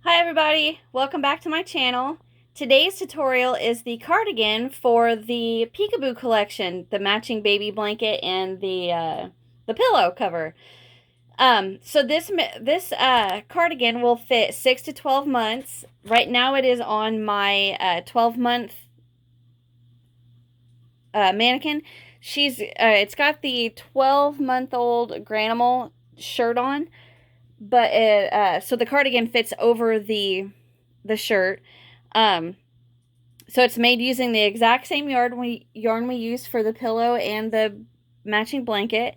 Hi everybody, welcome back to my channel. Today's tutorial is the cardigan for the Peekaboo collection, the matching baby blanket and the pillow cover. So this cardigan will fit 6 to 12 months. Right now it is on my 12-month mannequin. It's got the 12-month-old Granimal shirt on. But so the cardigan fits over the shirt. So it's made using the exact same yarn we use for the pillow and the matching blanket.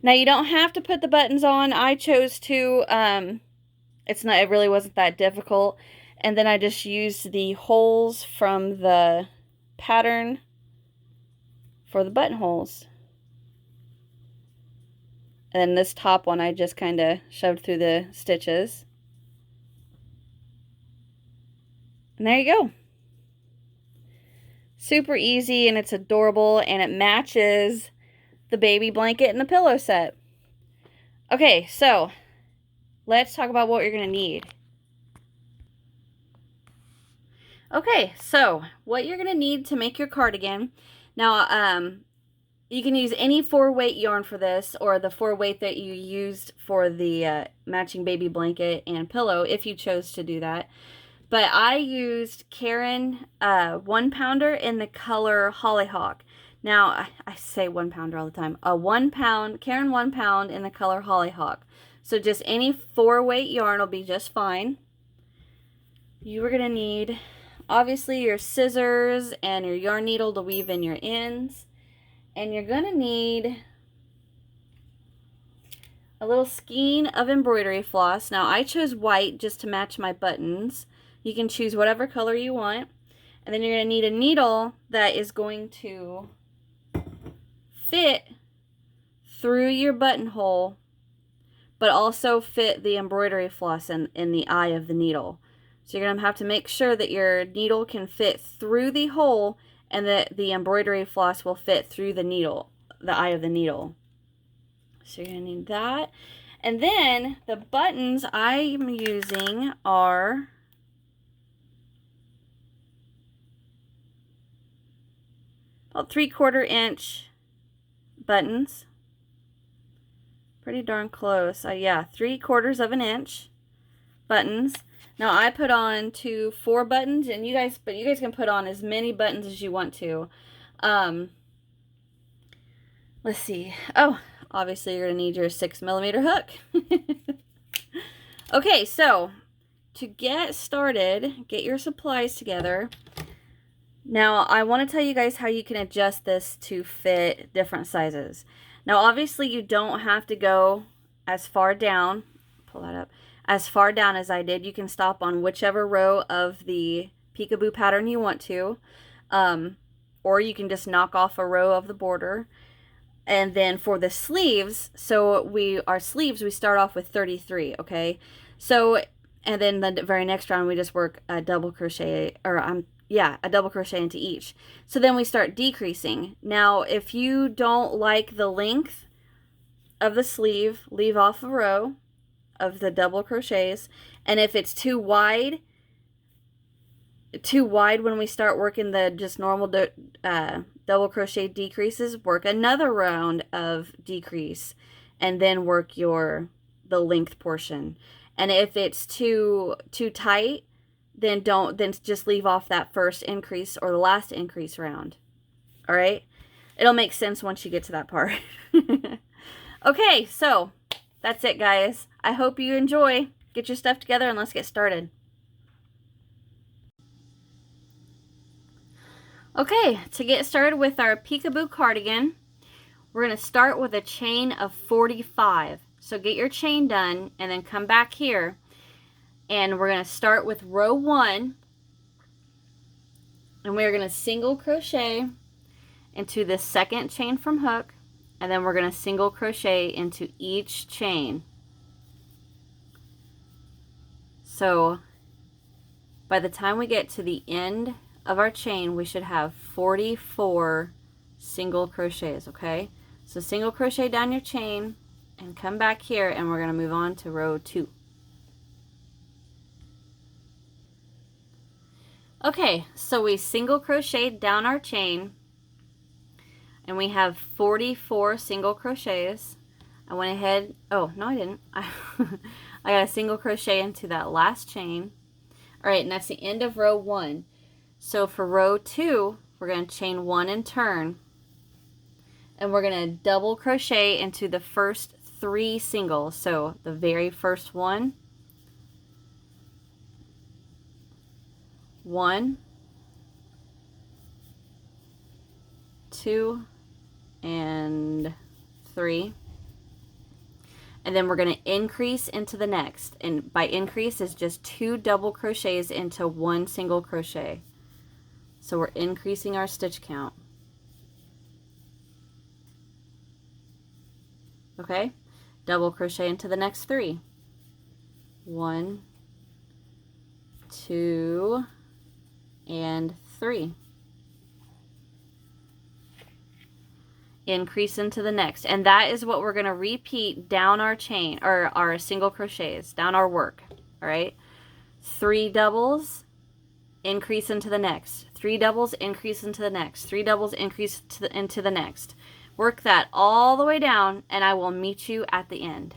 Now you don't have to put the buttons on. I chose to. It really wasn't that difficult. And then I just used the holes from the pattern for the buttonholes. And then this top one I just kind of shoved through the stitches. And there you go. Super easy, and it's adorable, and it matches the baby blanket and the pillow set. Okay, so let's talk about what you're going to need. Okay, so what you're going to need to make your cardigan. Now, you can use any 4-weight yarn for this, or the 4-weight that you used for the matching baby blanket and pillow, if you chose to do that. But I used Caron 1-pounder in the color Hollyhock. Now, I say 1-pounder all the time. A 1-pound, Caron 1-pound in the color Hollyhock. So just any 4-weight yarn will be just fine. You are going to need, obviously, your scissors and your yarn needle to weave in your ends. And you're going to need a little skein of embroidery floss. Now, I chose white just to match my buttons. You can choose whatever color you want. And then you're going to need a needle that is going to fit through your buttonhole, but also fit the embroidery floss in the eye of the needle. So you're going to have to make sure that your needle can fit through the hole and that the embroidery floss will fit through the needle, the eye of the needle. So you're going to need that. And then the buttons I'm using are about 3/4 inch buttons. Pretty darn close. Yeah, 3/4 inch buttons. Now I put on 4 buttons, and you guys can put on as many buttons as you want to. Let's see. Oh, obviously you're gonna need your 6mm hook. Okay, so to get started, get your supplies together. Now, I want to tell you guys how you can adjust this to fit different sizes. Now, obviously, you don't have to go as far down, pull that up, as far down as I did. You can stop on whichever row of the Peekaboo pattern you want to, or you can just knock off a row of the border. And then for the sleeves, our sleeves, we start off with 33, okay? So, and then the very next round, we just work a double crochet, or a double crochet into each. So then we start decreasing. Now, if you don't like the length of the sleeve, leave off a row of the double crochets. And if it's too wide when we start working the just normal double crochet decreases, work another round of decrease and then work the length portion. And if it's too tight, then just leave off that first increase or the last increase round. All right? It'll make sense once you get to that part. Okay, so that's it, guys. I hope you enjoy. Get your stuff together and let's get started. Okay, to get started with our Peekaboo cardigan, we're going to start with a chain of 45. So get your chain done and then come back here. And we're going to start with row 1, and we're going to single crochet into the second chain from hook, and then we're going to single crochet into each chain. So by the time we get to the end of our chain, we should have 44 single crochets, okay? So single crochet down your chain and come back here, and we're going to move on to row 2. Okay, so we single crocheted down our chain and we have 44 single crochets. I went ahead, oh no I didn't, I got a single crochet into that last chain. All right, and that's the end of row 1. So for row 2, we're going to chain 1 and turn, and we're going to double crochet into the first 3 singles. So the very first one, 1, 2, and 3. And then we're going to increase into the next. And by increase is just 2 double crochets into 1 single crochet. So we're increasing our stitch count. Okay? Double crochet into the next 3. 1, 2, and 3. Increase into the next, and that is what we're going to repeat down our chain, or our single crochets, down our work. All right, 3 doubles, increase into the next, 3 doubles, increase into the next, 3 doubles, increase into the next. Work that all the way down, and I will meet you at the end.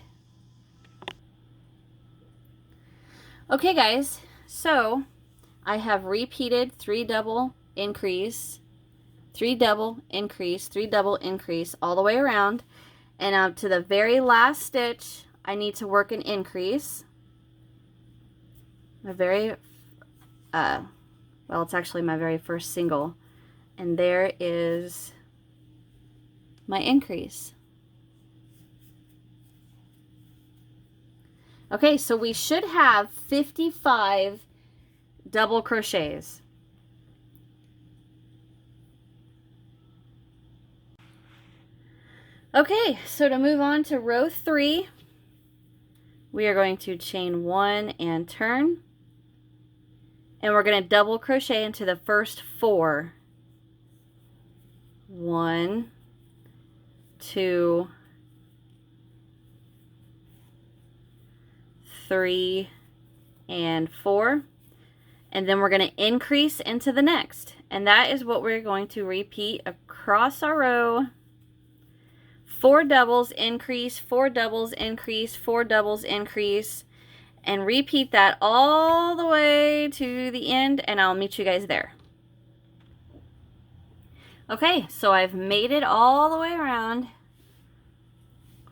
Okay guys, so I have repeated 3 double increase, 3 double increase, 3 double increase all the way around, and up to the very last stitch I need to work an increase. My very well, it's actually my very first single, and there is my increase. Okay, so we should have 55 double crochets. Okay, so to move on to row 3, we are going to chain 1 and turn, and we're going to double crochet into the first 4. 1, 2, 3, and 4. And then we're going to increase into the next, and that is what we're going to repeat across our row. 4 doubles increase, 4 doubles increase, 4 doubles increase, and repeat that all the way to the end, and I'll meet you guys there. Okay, so I've made it all the way around,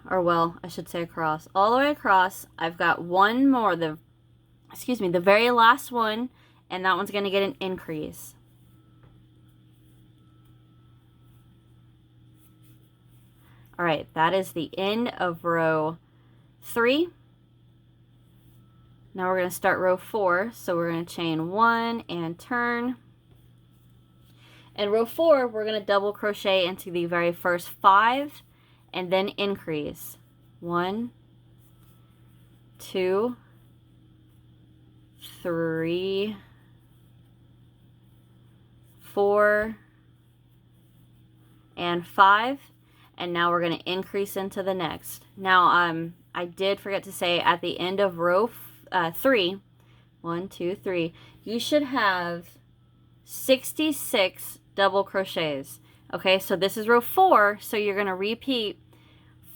or well, I should say across, all the way across. I've got one more, the very last one, and that one's going to get an increase. All right, that is the end of row 3. Now we're going to start row 4. So we're going to chain 1 and turn. And row 4, we're going to double crochet into the very first 5 and then increase. 1, 2, 3, 4, and 5. And now we're going to increase into the next. Now, I did forget to say at the end of row 3, 1, 2, 3, you should have 66 double crochets. Okay, so this is row 4, so you're going to repeat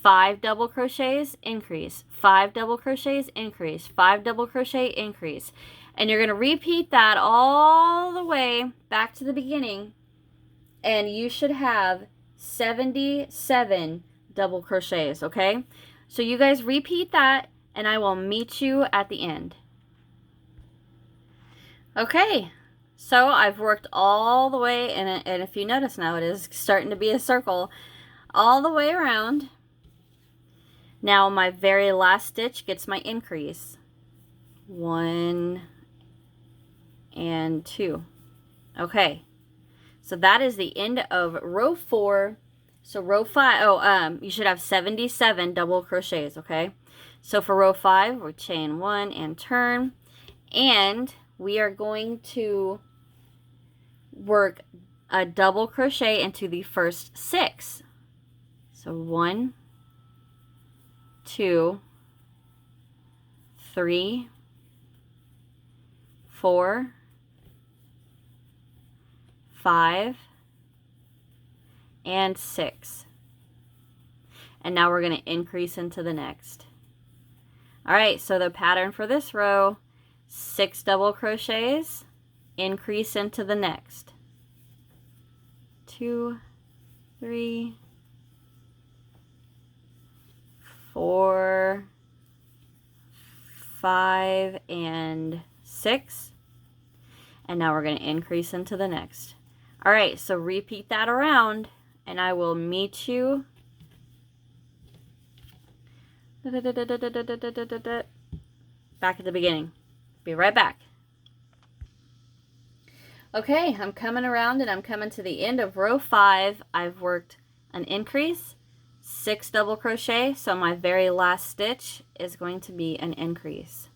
5 double crochets, increase, 5 double crochets, increase, 5 double crochet, increase. And you're going to repeat that all the way back to the beginning, and you should have 77 double crochets, okay? So you guys repeat that, and I will meet you at the end. Okay, so I've worked all the way, and if you notice now, it is starting to be a circle all the way around. Now my very last stitch gets my increase. 1 and 2. Okay. So that is the end of row 4. So row 5, you should have 77 double crochets, okay? So for row 5, we chain 1 and turn, and we are going to work a double crochet into the first 6. So 1, 2, 3, 4, 5, and 6. And now we're going to increase into the next. All right, so the pattern for this row, 6 double crochets, increase into the next. 2, 3, 4, 5, and 6. And now we're going to increase into the next. All right, so repeat that around, and I will meet you back at the beginning. Be right back. Okay, I'm coming around and I'm coming to the end of row 5. I've worked an increase, 6 double crochet, so my very last stitch is going to be an increase.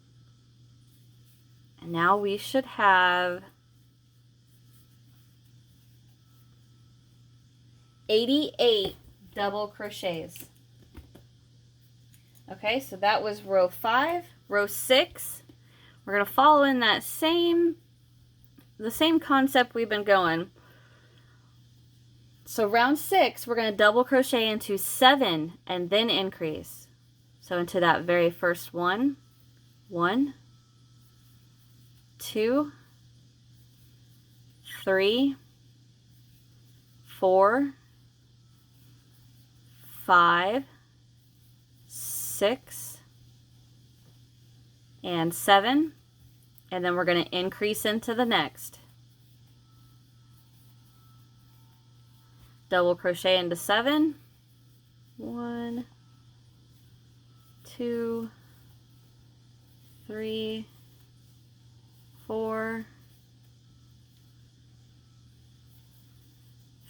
And now we should have 88 double crochets. Okay, so that was row 5. Row 6, we're going to follow in that the same concept we've been going. So round 6, we're going to double crochet into 7 and then increase. So into that very first one, 1, 2, 3, 4, 5, 6, and 7, and then we're going to increase into the next. Double crochet into 7, 1, 2, 3, 4,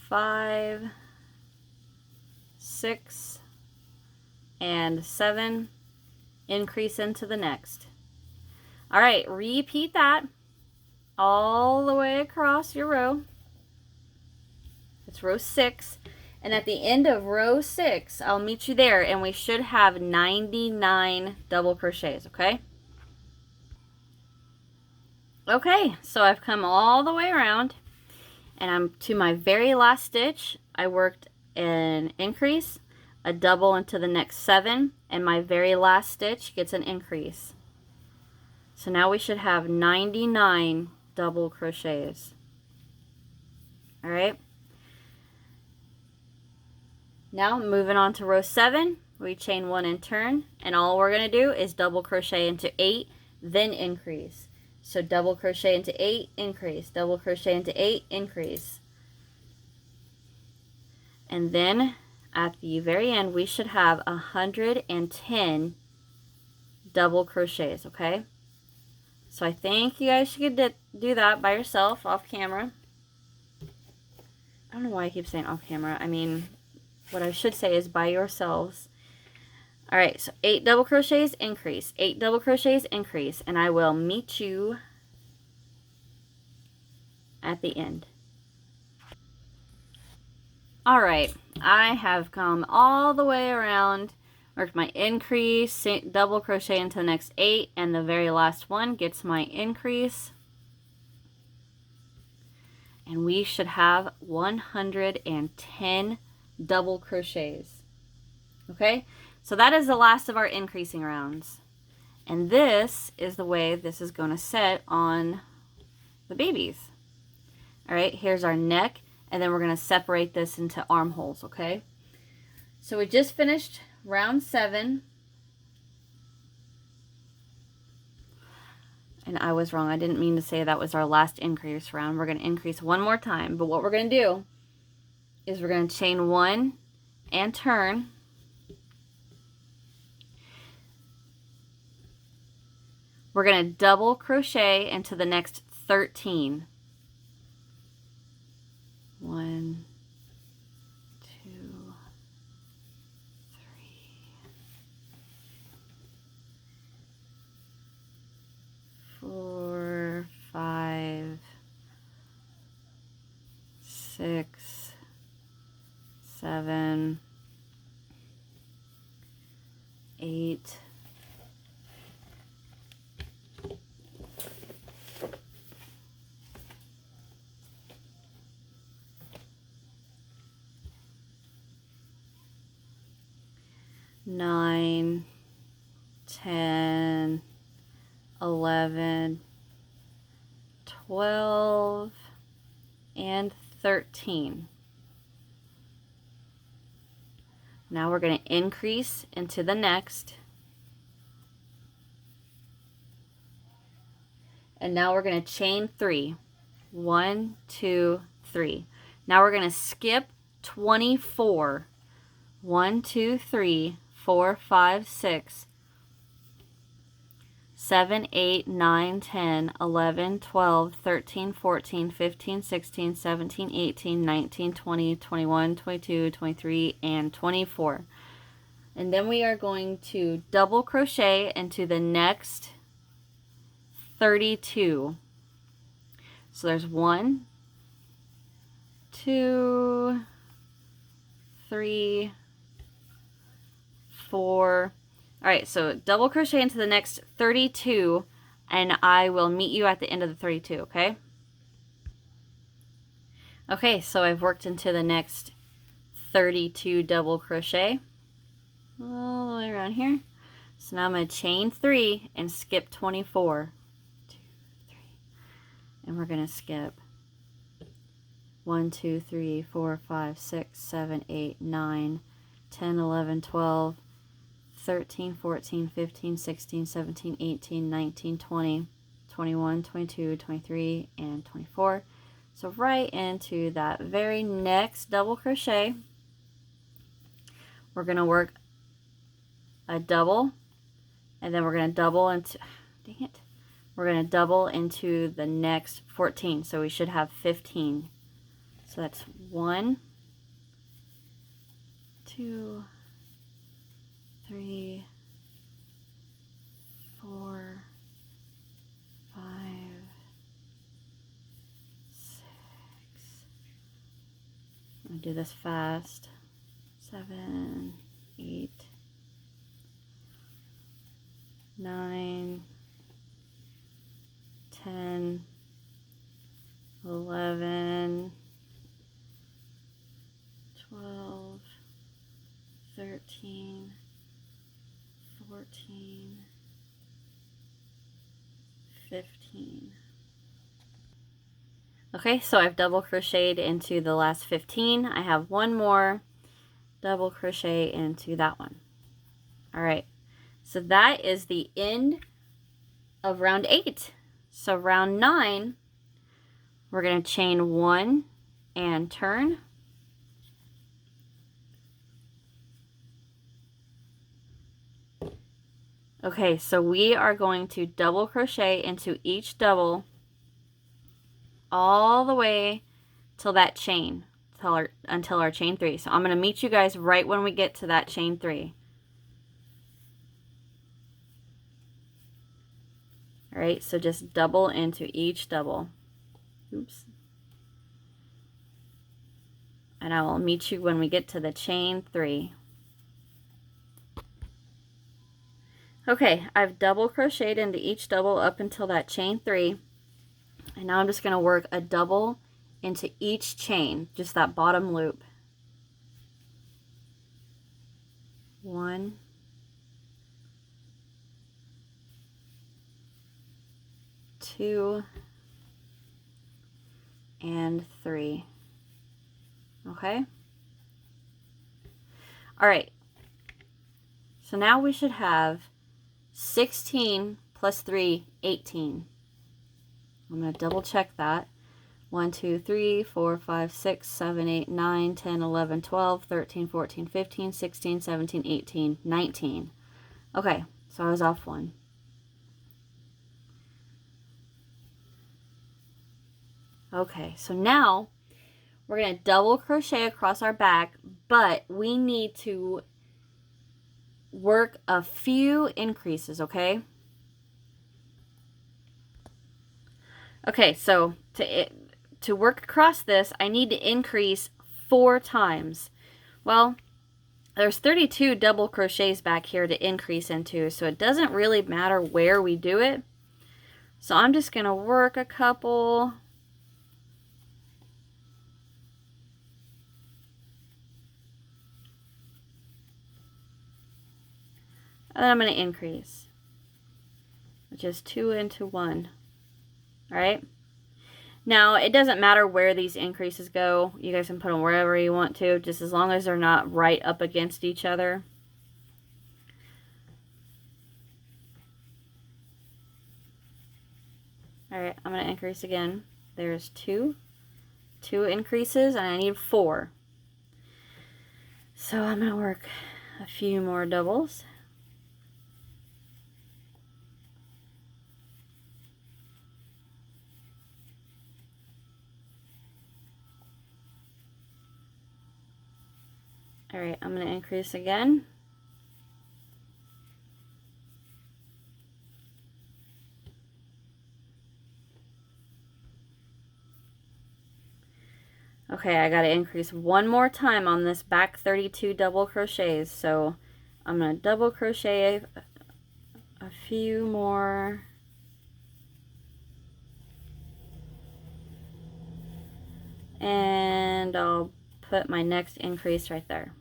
5, 6, and 7, increase into the next. All right, repeat that all the way across your row. It's row 6, and at the end of row 6, I'll meet you there, and we should have 99 double crochets, okay? Okay, so I've come all the way around, and I'm to my very last stitch. I worked an increase, a double into the next 7, and my very last stitch gets an increase. So now we should have 99 double crochets. All right. Now moving on to row 7, we chain 1 and turn, and all we're going to do is double crochet into 8, then increase. So double crochet into 8, increase, double crochet into 8, increase. And then at the very end, we should have 110 double crochets, okay? So I think you guys should do that by yourself off camera. I don't know why I keep saying off camera. I mean, what I should say is by yourselves. All right, so 8 double crochets, increase, 8 double crochets, increase, and I will meet you at the end. All right, I have come all the way around, worked my increase, double crochet into the next 8, and the very last one gets my increase. And we should have 110 double crochets. Okay, so that is the last of our increasing rounds. And this is the way this is going to set on the babies. All right, here's our neck, and then we're going to separate this into armholes, okay? So we just finished round 7. And I was wrong. I didn't mean to say that was our last increase round. We're going to increase one more time. But what we're going to do is we're going to chain 1 and turn. We're going to double crochet into the next 13. 1, 2, 3, 4, 5, 6, 7, 8, 9, 11, 12, and 13. Now we're going to increase into the next. And now we're going to chain 3. 1, 2, 3. Now we're going to skip 24. 1, 2, 3, 4, 5, 6, 7, 8, 9, 10, 11, 12, 13, 14, 15, 16, 17, 18, 19, 20, 21, 22, 23, and 24. And then we are going to double crochet into the next 32. So there's 1, 2, 3, 4. All right, so double crochet into the next 32, and I will meet you at the end of the 32, okay? Okay, so I've worked into the next 32 double crochet all the way around here. So now I'm going to chain 3 and skip 24. 2, 3. And we're going to skip 1, 2, 3, 4, 5, 6, 7, 8, 9, 10, 11, 12, 13, 14, 15, 16, 17, 18, 19, 20, 21, 22, 23, and 24. So right into that very next double crochet, we're going to work a double, and then we're going to double into, dang it, we're going to double into the next 14. So we should have 15. So that's 1, 2, 3, 4, 5, 6. I'm going to do this fast. 7, 8, 9, 10, 11, 12, 13, 14, 15. Okay, so I've double crocheted into the last 15. I have one more double crochet into that one. All right, so that is the end of round 8. So round 9, we're going to chain 1 and turn. Okay, so we are going to double crochet into each double all the way till that chain, until our chain 3. So I'm going to meet you guys right when we get to that chain 3. All right, so just double into each double. Oops. And I will meet you when we get to the chain 3. Okay, I've double crocheted into each double up until that chain 3. And now I'm just going to work a double into each chain, just that bottom loop. 1, 2, and 3. Okay? All right. So now we should have 16 plus 3, 18. I'm going to double check that. 1, 2, 3, 4, 5, 6, 7, 8, 9, 10, 11, 12, 13, 14, 15, 16, 17, 18, 19. Okay, so I was off 1. Okay, so now we're going to double crochet across our back, but we need to work a few increases, okay? Okay, so to work across this, I need to increase 4 times. Well, there's 32 double crochets back here to increase into, so it doesn't really matter where we do it. So I'm just going to work a couple. And then I'm going to increase. which is 2 into 1. All right. Now, it doesn't matter where these increases go. You guys can put them wherever you want to, just as long as they're not right up against each other. All right, I'm going to increase again. There's 2 increases, and I need 4. So I'm going to work a few more doubles. All right, I'm going to increase again. Okay, I got to increase one more time on this back 32 double crochets. So I'm going to double crochet a few more. And I'll put my next increase right there.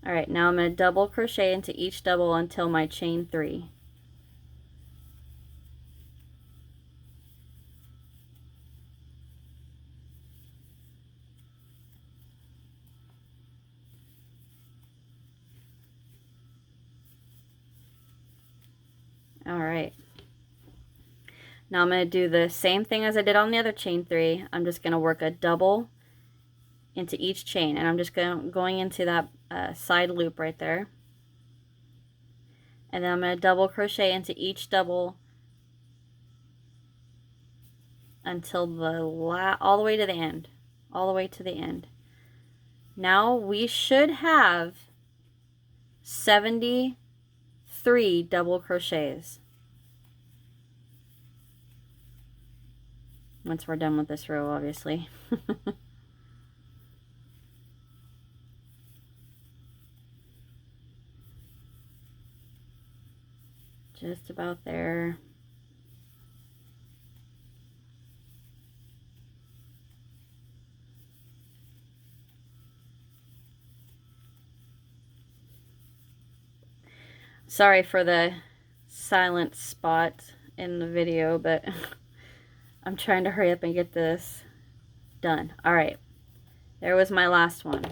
All right, now I'm going to double crochet into each double until my chain 3. All right. Now I'm going to do the same thing as I did on the other chain 3. I'm just going to work a double into each chain, and I'm just going into that side loop right there. And then I'm going to double crochet into each double until all the way to the end. All the way to the end. Now we should have 73 double crochets once we're done with this row, obviously. Just about there. Sorry for the silent spot in the video, but I'm trying to hurry up and get this done. All right, there was my last one.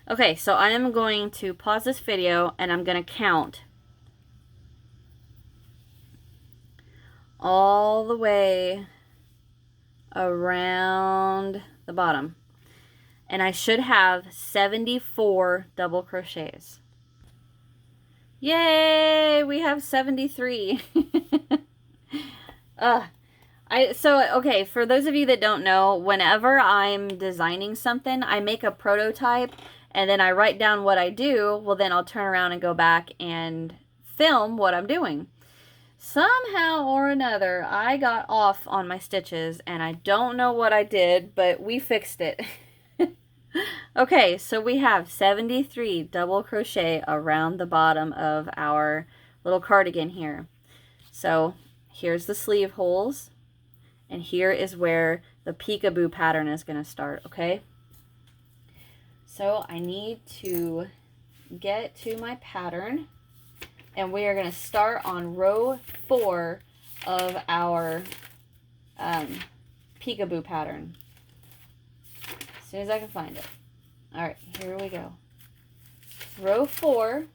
Okay, so I am going to pause this video and I'm going to count all the way around the bottom. And I should have 74 double crochets. Yay! We have 73. Okay, for those of you that don't know, whenever I'm designing something, I make a prototype and then I write down what I do. Well, then I'll turn around and go back and film what I'm doing. Somehow or another, I got off on my stitches and I don't know what I did, but we fixed it. Okay, so we have 73 double crochet around the bottom of our little cardigan here. So here's the sleeve holes, and here is where the peekaboo pattern is going to start, okay? So I need to get to my pattern, and we are going to start on row 4 of our peekaboo pattern. As soon as I can find it. All right, here we go. Row 4.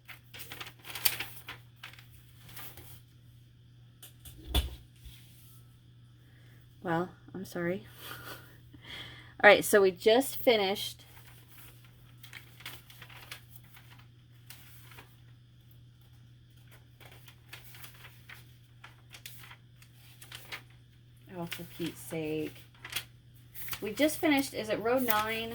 Well, I'm sorry. All right, so we just finished oh, for Pete's sake. We just finished, is it row 9?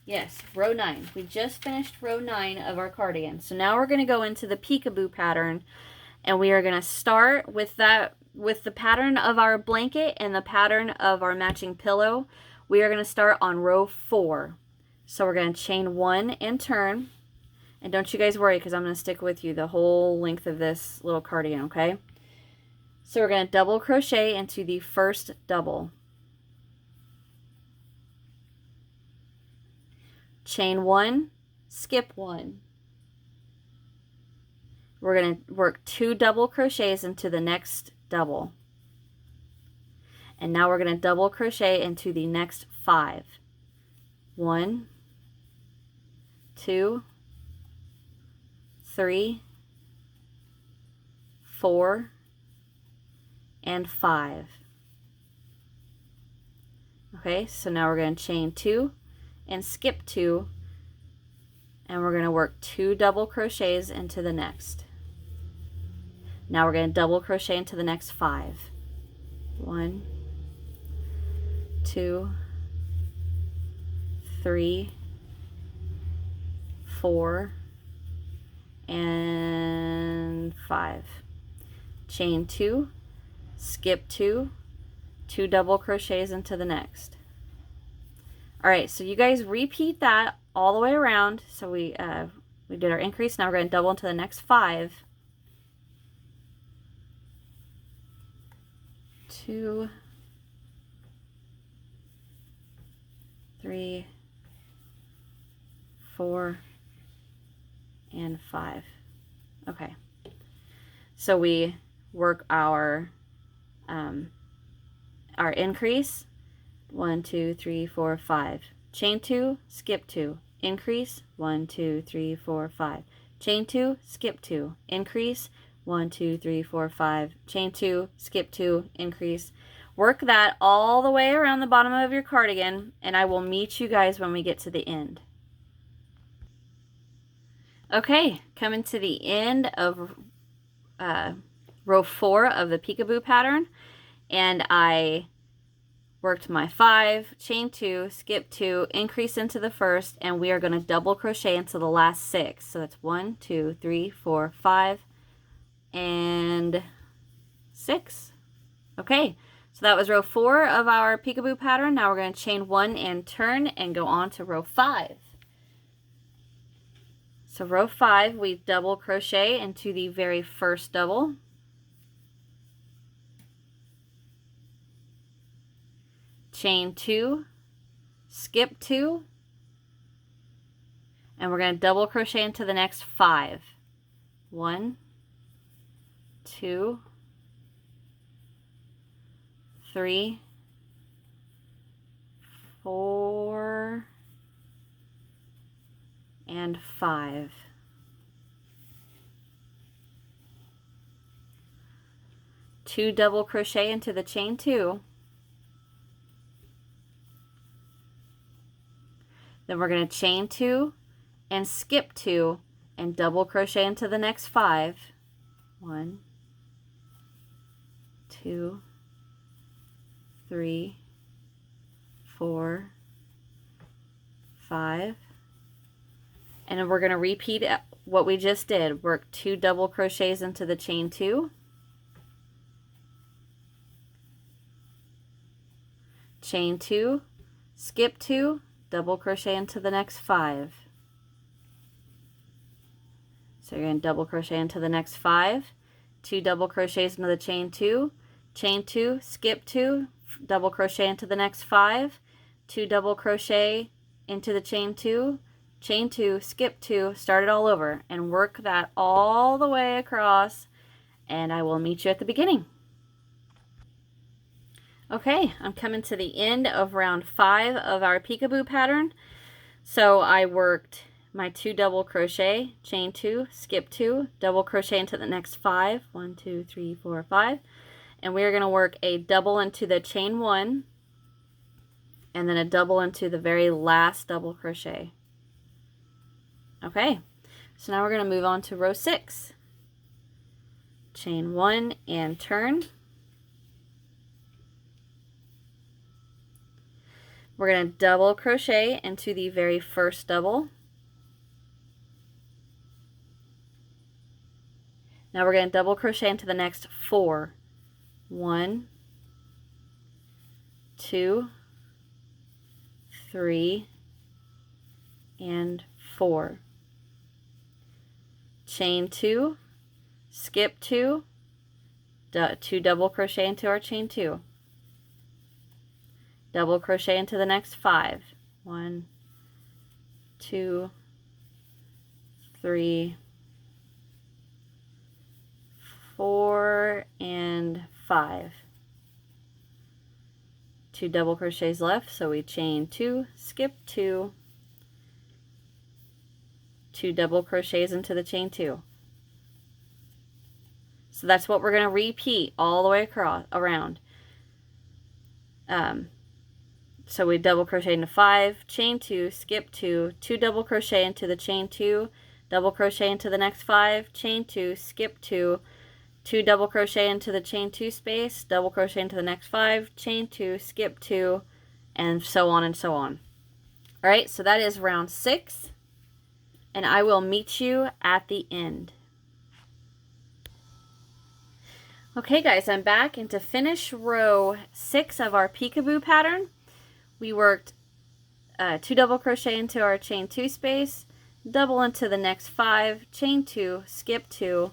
Yes, row 9. We just finished row 9 of our cardigan. So now we're going to go into the peekaboo pattern, and we are going to start with the pattern of our blanket and the pattern of our matching pillow. We are going to start on row 4. So we're going to chain 1 and turn. And don't you guys worry, because I'm going to stick with you the whole length of this little cardigan, okay? So we're going to double crochet into the first double. Chain 1, skip 1. We're going to work 2 double crochets into the next double. And now we're going to double crochet into the next 5. 1, 2, 3, 4, and 5. Okay, so now we're going to chain 2 and skip 2, and we're going to work 2 double crochets into the next. Now we're going to double crochet into the next 5. 1, 2, 3, 4, and 5. Chain 2, skip 2, 2 double crochets into the next. All right, so you guys repeat that all the way around. So we did our increase. Now we're going to double into the next 5. 2, 3, 4, and 5. Okay, so we work our increase, 1, 2, 3, 4, 5. Chain 2, skip 2, increase, 1, 2, 3, 4, 5. Chain 2, skip 2, increase, 1, 2, 3, 4, 5. Chain 2, skip 2, increase. Work that all the way around the bottom of your cardigan, and I will meet you guys when we get to the end. Okay, coming to the end of row 4 of the peekaboo pattern, and I worked my 5, chain 2, skip 2, increase into the first, and we are going to double crochet into the last 6. So that's 1, 2, 3, 4, 5, and 6. Okay, so that was row 4 of our peekaboo pattern. Now we're going to chain 1 and turn and go on to row 5. So row 5, we double crochet into the very first double. Chain 2, skip 2, and we're going to double crochet into the next 5. 1, 2, 3, 4, and 5. Two double crochet into the chain 2. Then we're going to chain 2 and skip 2 and double crochet into the next 5. 1, 2, 3, 4, 5. And then we're going to repeat what we just did. Work 2 double crochets into the chain 2. Chain 2, skip 2, double crochet into the next 5. So you're going to double crochet into the next 5, 2 double crochets into the chain 2, skip 2, double crochet into the next 5, 2 double crochet into the chain 2, skip 2, start it all over, and work that all the way across, and I will meet you at the beginning. Okay, I'm coming to the end of round 5 of our peekaboo pattern. So I worked my 2 double crochet, chain 2, skip 2, double crochet into the next 5, 1, 2, 3, 4, 5, and we are going to work a double into the chain 1, and then a double into the very last double crochet. Okay, so now we're going to move on to row 6. Chain 1 and turn. We're going to double crochet into the very first double. Now we're going to double crochet into the next 4. 1, 2, 3, and 4. Chain 2, skip 2, 2 double crochet into our chain 2. Double crochet into the next 5. 1, 2, 3, 4, and 5. 2 double crochets left, so we chain 2, skip 2, 2 double crochets into the chain 2. So that's what we're going to repeat all the way across around. So we double crochet into 5, chain 2, skip 2, 2 double crochet into the chain 2, double crochet into the next 5, chain 2, skip 2, 2 double crochet into the chain 2 space, double crochet into the next 5, chain 2, skip 2, and so on and so on. Alright, so that is round 6, and I will meet you at the end. Okay guys, I'm back, and to finish row 6 of our peekaboo pattern, we worked 2 double crochet into our chain 2 space, double into the next 5, chain 2, skip 2,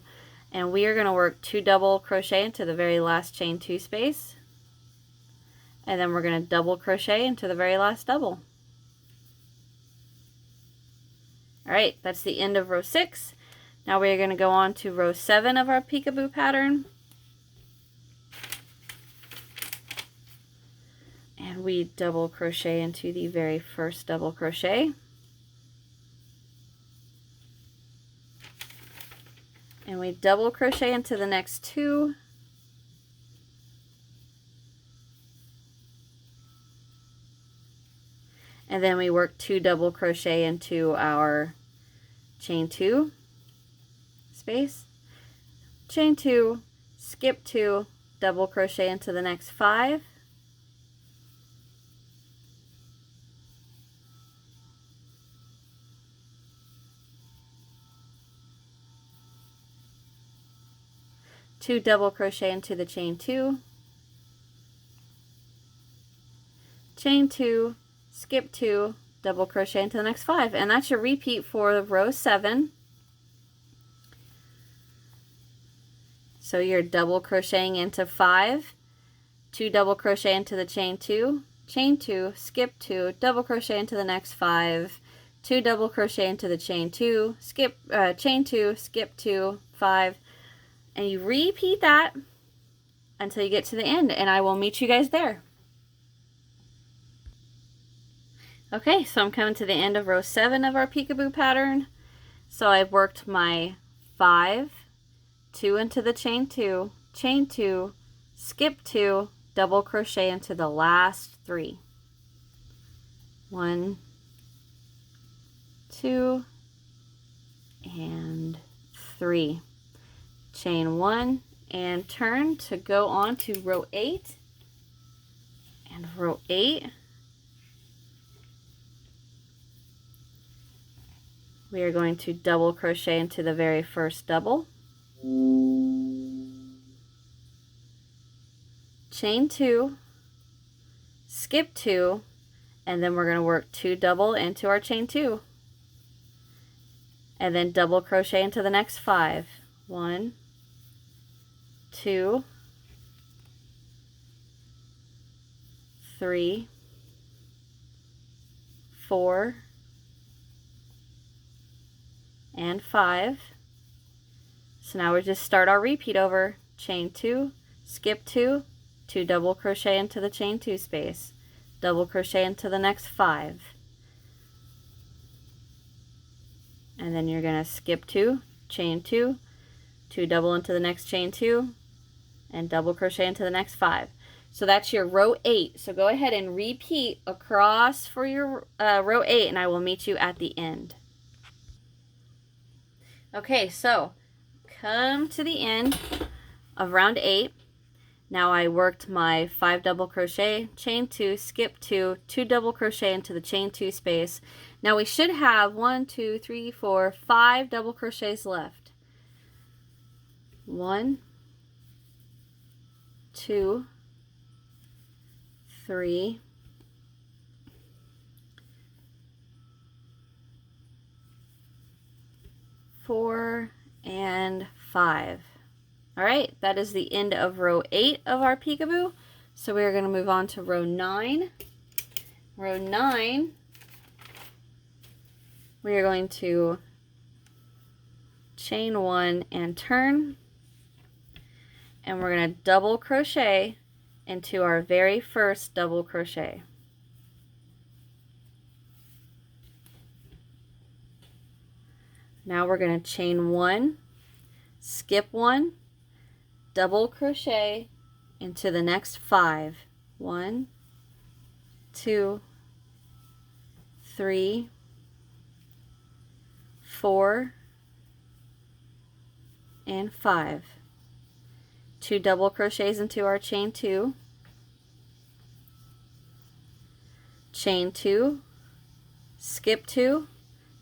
and we are going to work 2 double crochet into the very last chain 2 space, and then we're going to double crochet into the very last double. Alright, that's the end of row 6. Now we are going to go on to row 7 of our peekaboo pattern. And we double crochet into the very first double crochet. And we double crochet into the next 2. And then we work 2 double crochet into our chain 2 space. Chain 2, skip 2, double crochet into the next 5. Two double crochet into the chain 2, chain 2, skip 2, double crochet into the next 5, and that's your repeat for row 7. So you're double crocheting into 5, 2 double crochet into the chain 2, chain 2, skip 2, double crochet into the next 5, 2 double crochet into the chain 2, skip chain 2, skip 2, 5. And you repeat that until you get to the end, and I will meet you guys there. Okay, so I'm coming to the end of row 7 of our peekaboo pattern. So I've worked my 5, 2 into the chain 2, chain 2, skip 2, double crochet into the last 3. 1, 2, and 3. Chain 1 and turn to go on to row 8. And row 8, we are going to double crochet into the very first double, chain 2, skip 2, and then we're going to work 2 double into our chain 2, and then double crochet into the next 5. 1, 2, 3, 4, and 5. So now we just start our repeat over. Chain 2, skip 2, 2 double crochet into the chain 2 space, double crochet into the next 5, and then you're going to skip 2, chain 2, 2 double into the next chain 2, and double crochet into the next 5. So that's your row 8. So go ahead and repeat across for your row 8, and I will meet you at the end. Okay, so come to the end of round 8. Now I worked my 5 double crochet, chain 2, skip 2, 2 double crochet into the chain 2 space. Now we should have 1, 2, 3, 4, 5 double crochets left. 1, 2, 3, 4, and 5. All right, that is the end of row 8 of our peekaboo. So we are going to move on to row 9. Row 9, we are going to chain 1 and turn, and we're going to double crochet into our very first double crochet. Now we're going to chain 1, skip 1, double crochet into the next 5. 1, 2, 3, 4, and 5. 2 double crochets into our chain 2, chain 2, skip 2,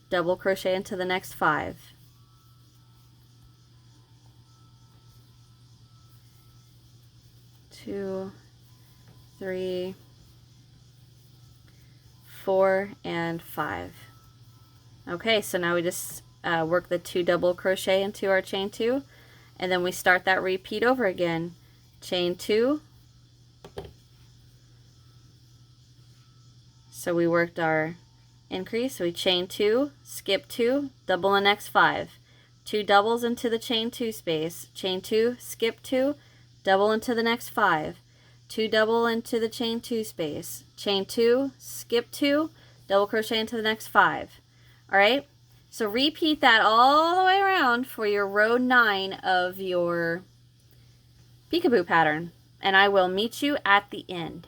double crochet into the next 5. 2, 3, 4, and 5. Okay, so now we just work the 2 double crochet into our chain 2, and then we start that repeat over again. Chain 2. So we worked our increase, so we chain 2, skip 2, double the next 5. 2 doubles into the chain 2 space, chain 2, skip 2, double into the next 5. 2 double into the chain 2 space, chain 2, skip 2, double crochet into the next 5. Alright, so repeat that all the way around for your row 9 of your peekaboo pattern, and I will meet you at the end.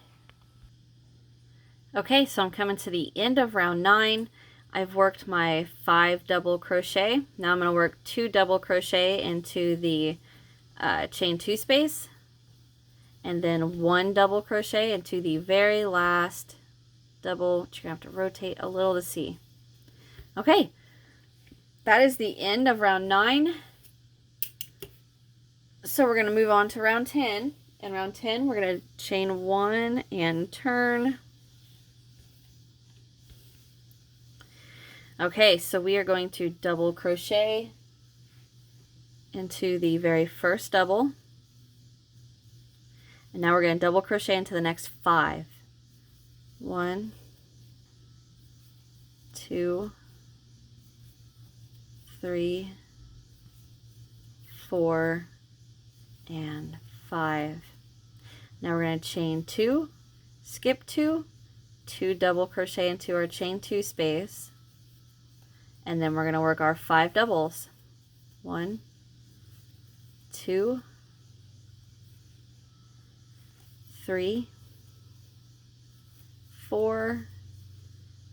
Okay, so I'm coming to the end of round 9. I've worked my 5 double crochet. Now I'm going to work 2 double crochet into the chain 2 space, and then 1 double crochet into the very last double, which you're going to have to rotate a little to see. Okay, that is the end of round 9. So we're going to move on to round 10. In round 10, we're going to chain 1 and turn. Okay, so we are going to double crochet into the very first double. And now we're going to double crochet into the next 5. 1, 2, 3, 4, and 5. Now we're going to chain 2, skip 2, 2 double crochet into our chain 2 space, and then we're going to work our 5 doubles. 1, 2, 3, 4,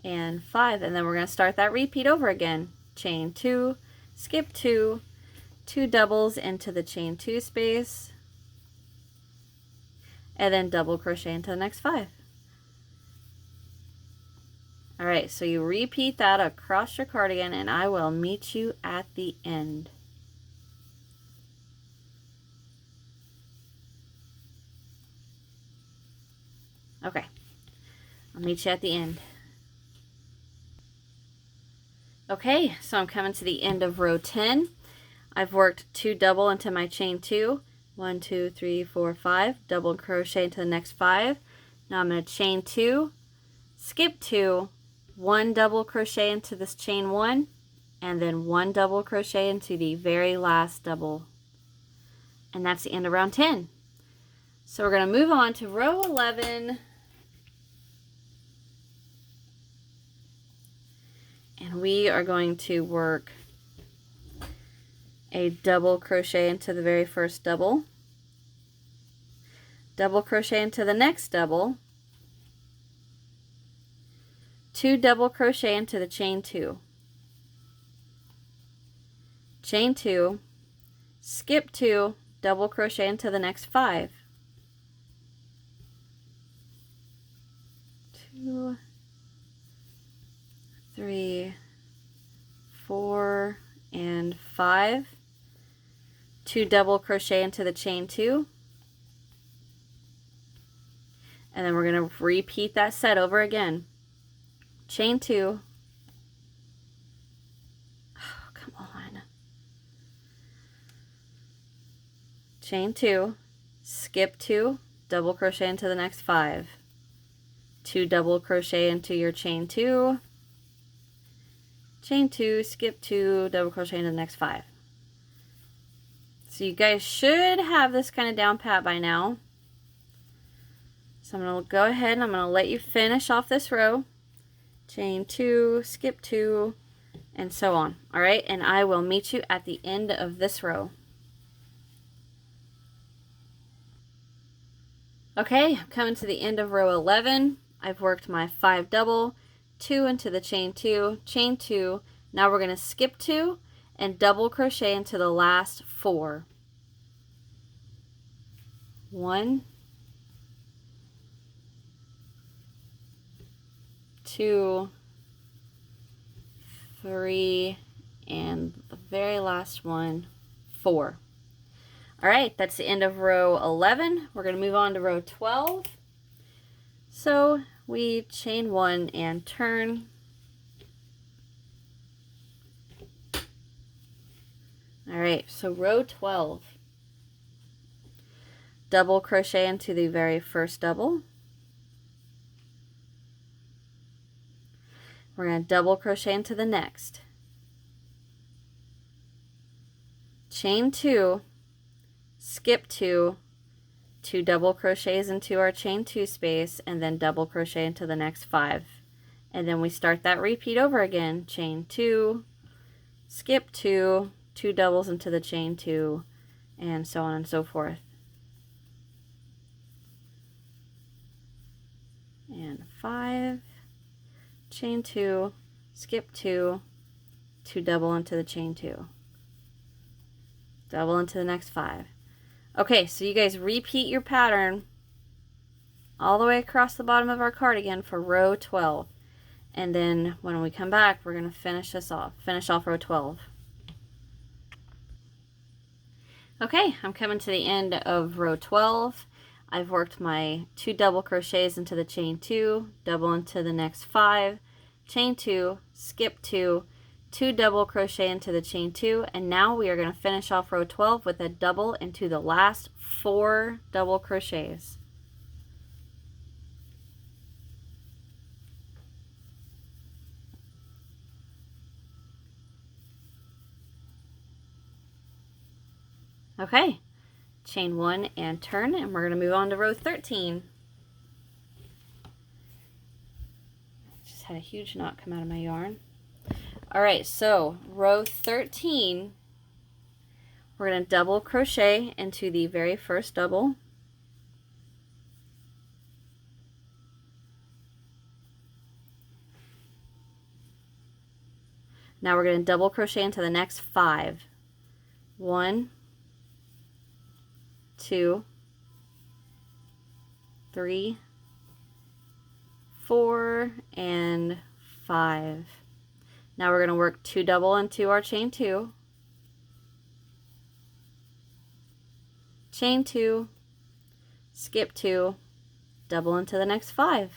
and 5, and then we're going to start that repeat over again. Chain 2, skip 2, 2 doubles into the chain 2 space, and then double crochet into the next 5. Alright, so you repeat that across your cardigan, and I will meet you at the end. Okay, I'll meet you at the end. Okay, so I'm coming to the end of row 10. I've worked 2 double into my chain 2. 1, 2, 3, 4, 5. Double crochet into the next 5. Now I'm going to chain 2, skip 2, 1 double crochet into this chain 1, and then 1 double crochet into the very last double. And that's the end of round 10. So we're going to move on to row 11. And we are going to work a double crochet into the very first double, double crochet into the next double, 2 double crochet into the chain 2, chain 2, skip 2, double crochet into the next 5, 2, 3, 4, and 5. 2 double crochet into the chain 2, and then we're going to repeat that set over again. Chain 2, oh, come on, chain 2, skip 2, double crochet into the next 5, 2 double crochet into your chain 2, chain 2, skip 2, double crochet into the next 5. So you guys should have this kind of down pat by now. So I'm going to go ahead and I'm going to let you finish off this row. Chain 2, skip 2, and so on. All right, and I will meet you at the end of this row. Okay, I'm coming to the end of row 11. I've worked my 5 double, 2 into the chain 2, chain 2. Now we're going to skip 2 and double crochet into the last 4. 1, 2, 3, and the very last one, 4. All right, that's the end of row 11. We're going to move on to row 12. So we chain 1 and turn. All right, so row 12. Double crochet into the very first double. We're going to double crochet into the next. Chain 2, skip 2, 2 double crochets into our chain 2 space, and then double crochet into the next 5. And then we start that repeat over again. Chain 2, skip 2, 2 doubles into the chain 2, and so on and so forth. And 5, chain 2, skip 2, 2 double into the chain 2, double into the next 5. Okay, so you guys repeat your pattern all the way across the bottom of our cardigan for row 12. And then when we come back, we're going to finish off row 12. Okay, I'm coming to the end of row 12. I've worked my 2 double crochets into the chain 2, double into the next 5, chain 2, skip 2, 2 double crochet into the chain 2, and now we are going to finish off row 12 with a double into the last 4 double crochets. Okay, chain 1 and turn, and we're going to move on to row 13. Just had a huge knot come out of my yarn. All right, so row 13, we're going to double crochet into the very first double. Now we're going to double crochet into the next 5. 1, 2, 3, 4, and 5. Now we're going to work 2 double into our chain 2, chain 2, skip 2, double into the next 5.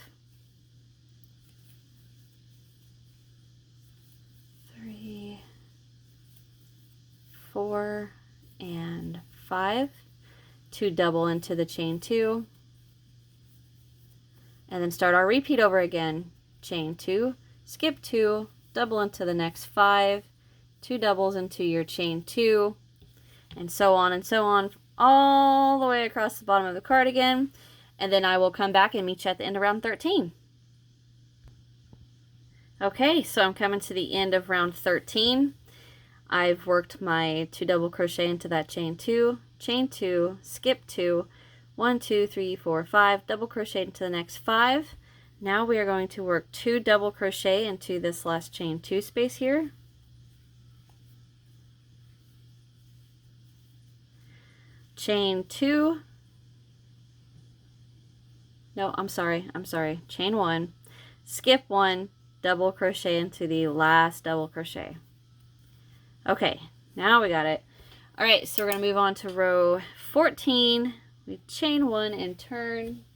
3, 4, and 5. 2 double into the chain 2, and then start our repeat over again. Chain 2, skip 2, double into the next 5, 2 doubles into your chain 2, and so on all the way across the bottom of the cardigan. And then I will come back and meet you at the end of round 13. Okay, so I'm coming to the end of round 13. I've worked my 2 double crochet into that chain 2, skip 2, 1, 2, 3, 4, 5, double crochet into the next 5. Now we are going to work 2 double crochet into this last chain 2 space here. Chain 2. No, I'm sorry. Chain 1, skip 1, double crochet into the last double crochet. Okay, now we got it. All right, so we're going to move on to row 14. We chain 1 and turn.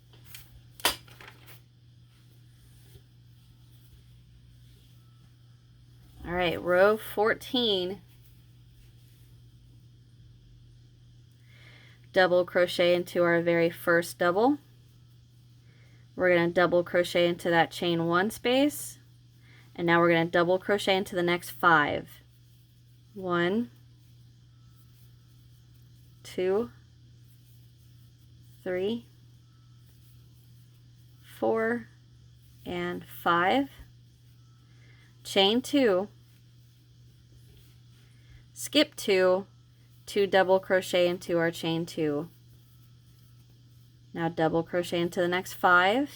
All right, row 14. Double crochet into our very first double. We're going to double crochet into that chain 1 space. And now we're going to double crochet into the next 5. 1, 2, 3, 4, and 5. Chain 2, skip 2, 2 double crochet into our chain 2. Now double crochet into the next 5.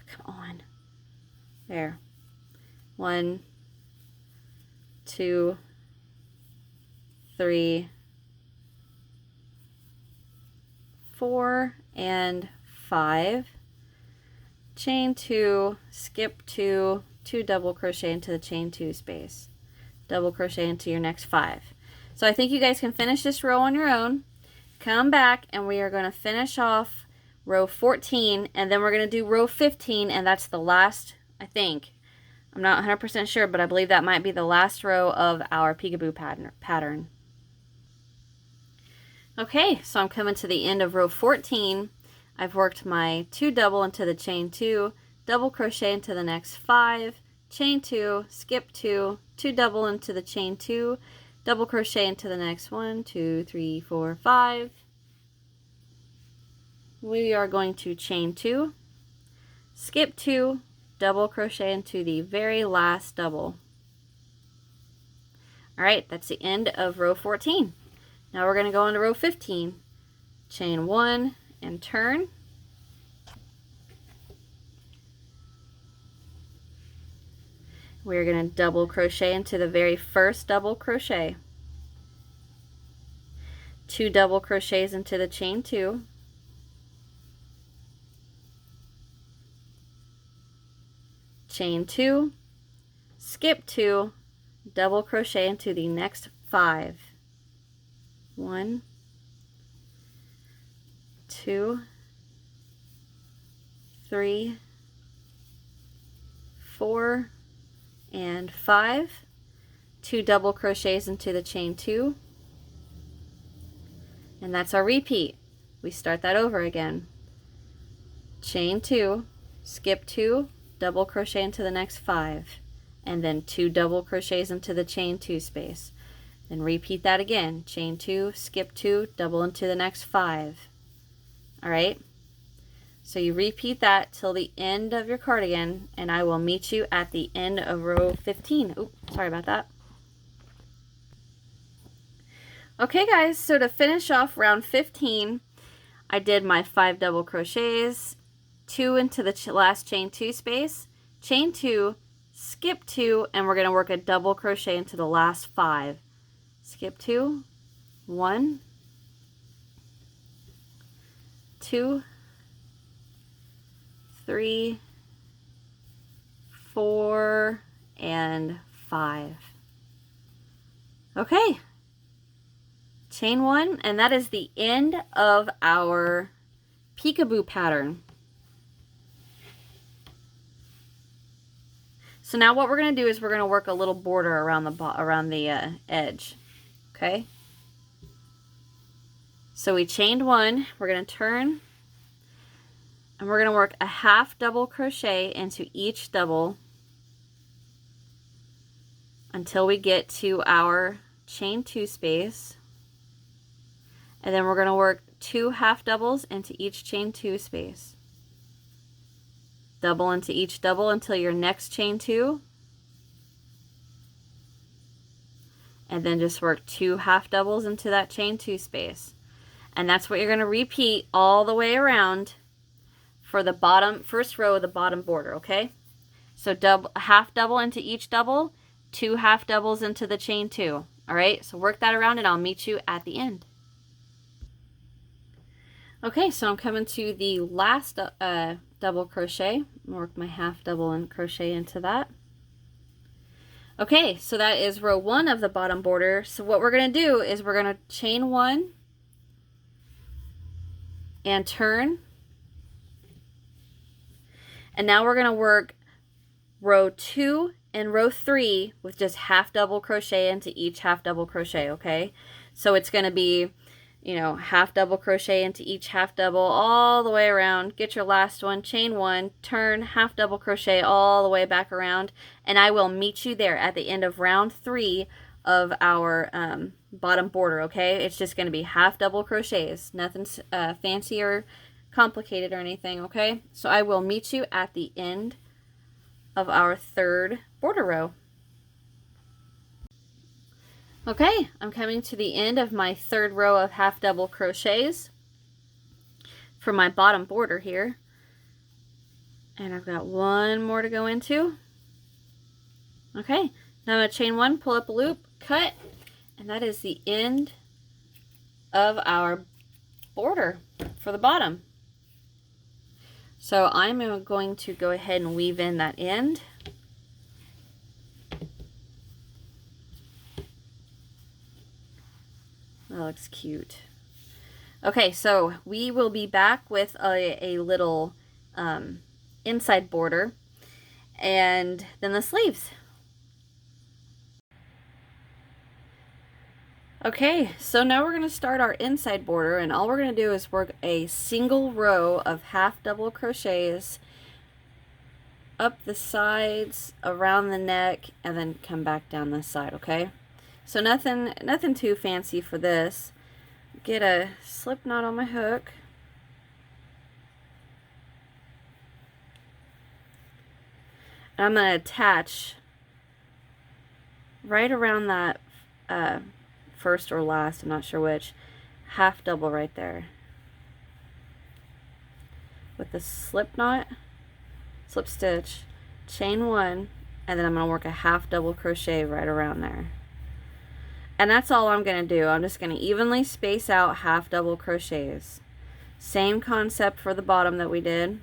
Come on. There. 1, 2, 3, 4, and 5. Chain 2, skip 2, 2 double crochet into the chain 2 space. Double crochet into your next 5. So I think you guys can finish this row on your own. Come back and we are going to finish off row 14, and then we're going to do row 15, and that's the last, I think. I'm not 100% sure, but I believe that might be the last row of our peekaboo pattern. Okay, so I'm coming to the end of row 14. I've worked my 2 double into the chain 2, double crochet into the next 5, chain 2, skip 2, 2 double into the chain 2, double crochet into the next 1, 2, 3, 4, 5. We are going to chain 2, skip 2, double crochet into the very last double. Alright, that's the end of row 14. Now we're going to go into row 15. Chain 1 and turn. We're going to double crochet into the very first double crochet. 2 double crochets into the chain 2. Chain 2, skip 2, double crochet into the next 5. 1, 2, 3, 4, and 5. 2 double crochets into the chain 2. And that's our repeat. We start that over again. Chain 2, skip 2, double crochet into the next 5, and then 2 double crochets into the chain 2 space. Then repeat that again. Chain 2, skip 2, double into the next 5. Alright? So you repeat that till the end of your cardigan, and I will meet you at the end of row 15. Oops, sorry about that. Okay guys, so to finish off round 15, I did my 5 double crochets, 2 into the last chain 2 space, chain 2, skip 2, and we're going to work a double crochet into the last 5. Skip 2, 1, 2, 3, 4, and 5. Okay. Chain 1, and that is the end of our peekaboo pattern. So now what we're going to do is we're going to work a little border around the edge. Okay? So we chained 1, we're going to turn, and we're going to work a half double crochet into each double until we get to our chain 2 space. And then we're going to work 2 half doubles into each chain 2 space. Double into each double until your next chain 2. And then just work 2 half doubles into that chain 2 space. And that's what you're going to repeat all the way around for the bottom, first row of the bottom border, okay? So half double into each double, 2 half doubles into the chain 2. All right, so work that around and I'll meet you at the end. Okay, so I'm coming to the last double crochet. Work my half double and crochet into that. Okay, so that is row 1 of the bottom border. So what we're going to do is we're going to chain 1 and turn. And now we're going to work row 2 and row 3 with just half double crochet into each half double crochet, okay? So it's going to be, you know, half double crochet into each half double all the way around. Get your last one, chain 1, turn, half double crochet all the way back around, and I will meet you there at the end of round 3 of our bottom border, okay? It's just going to be half double crochets, nothing fancy or complicated or anything, okay? So I will meet you at the end of our third border row. Okay, I'm coming to the end of my third row of half double crochets for my bottom border here. And I've got one more to go into. Okay, now I'm going to chain one, pull up a loop, cut, and that is the end of our border for the bottom. So I'm going to go ahead and weave in that end. That looks cute. Okay, so we will be back with a little inside border and then the sleeves. Okay, so now we're going to start our inside border, and all we're going to do is work a single row of half double crochets up the sides, around the neck, and then come back down this side, okay? So nothing too fancy for this. Get a slip knot on my hook. And I'm going to attach right around that first or last, I'm not sure which, half double right there with the slip knot, slip stitch, chain one, and then I'm going to work a half double crochet right around there. And that's all I'm going to do. I'm just going to evenly space out half double crochets. Same concept for the bottom that we did.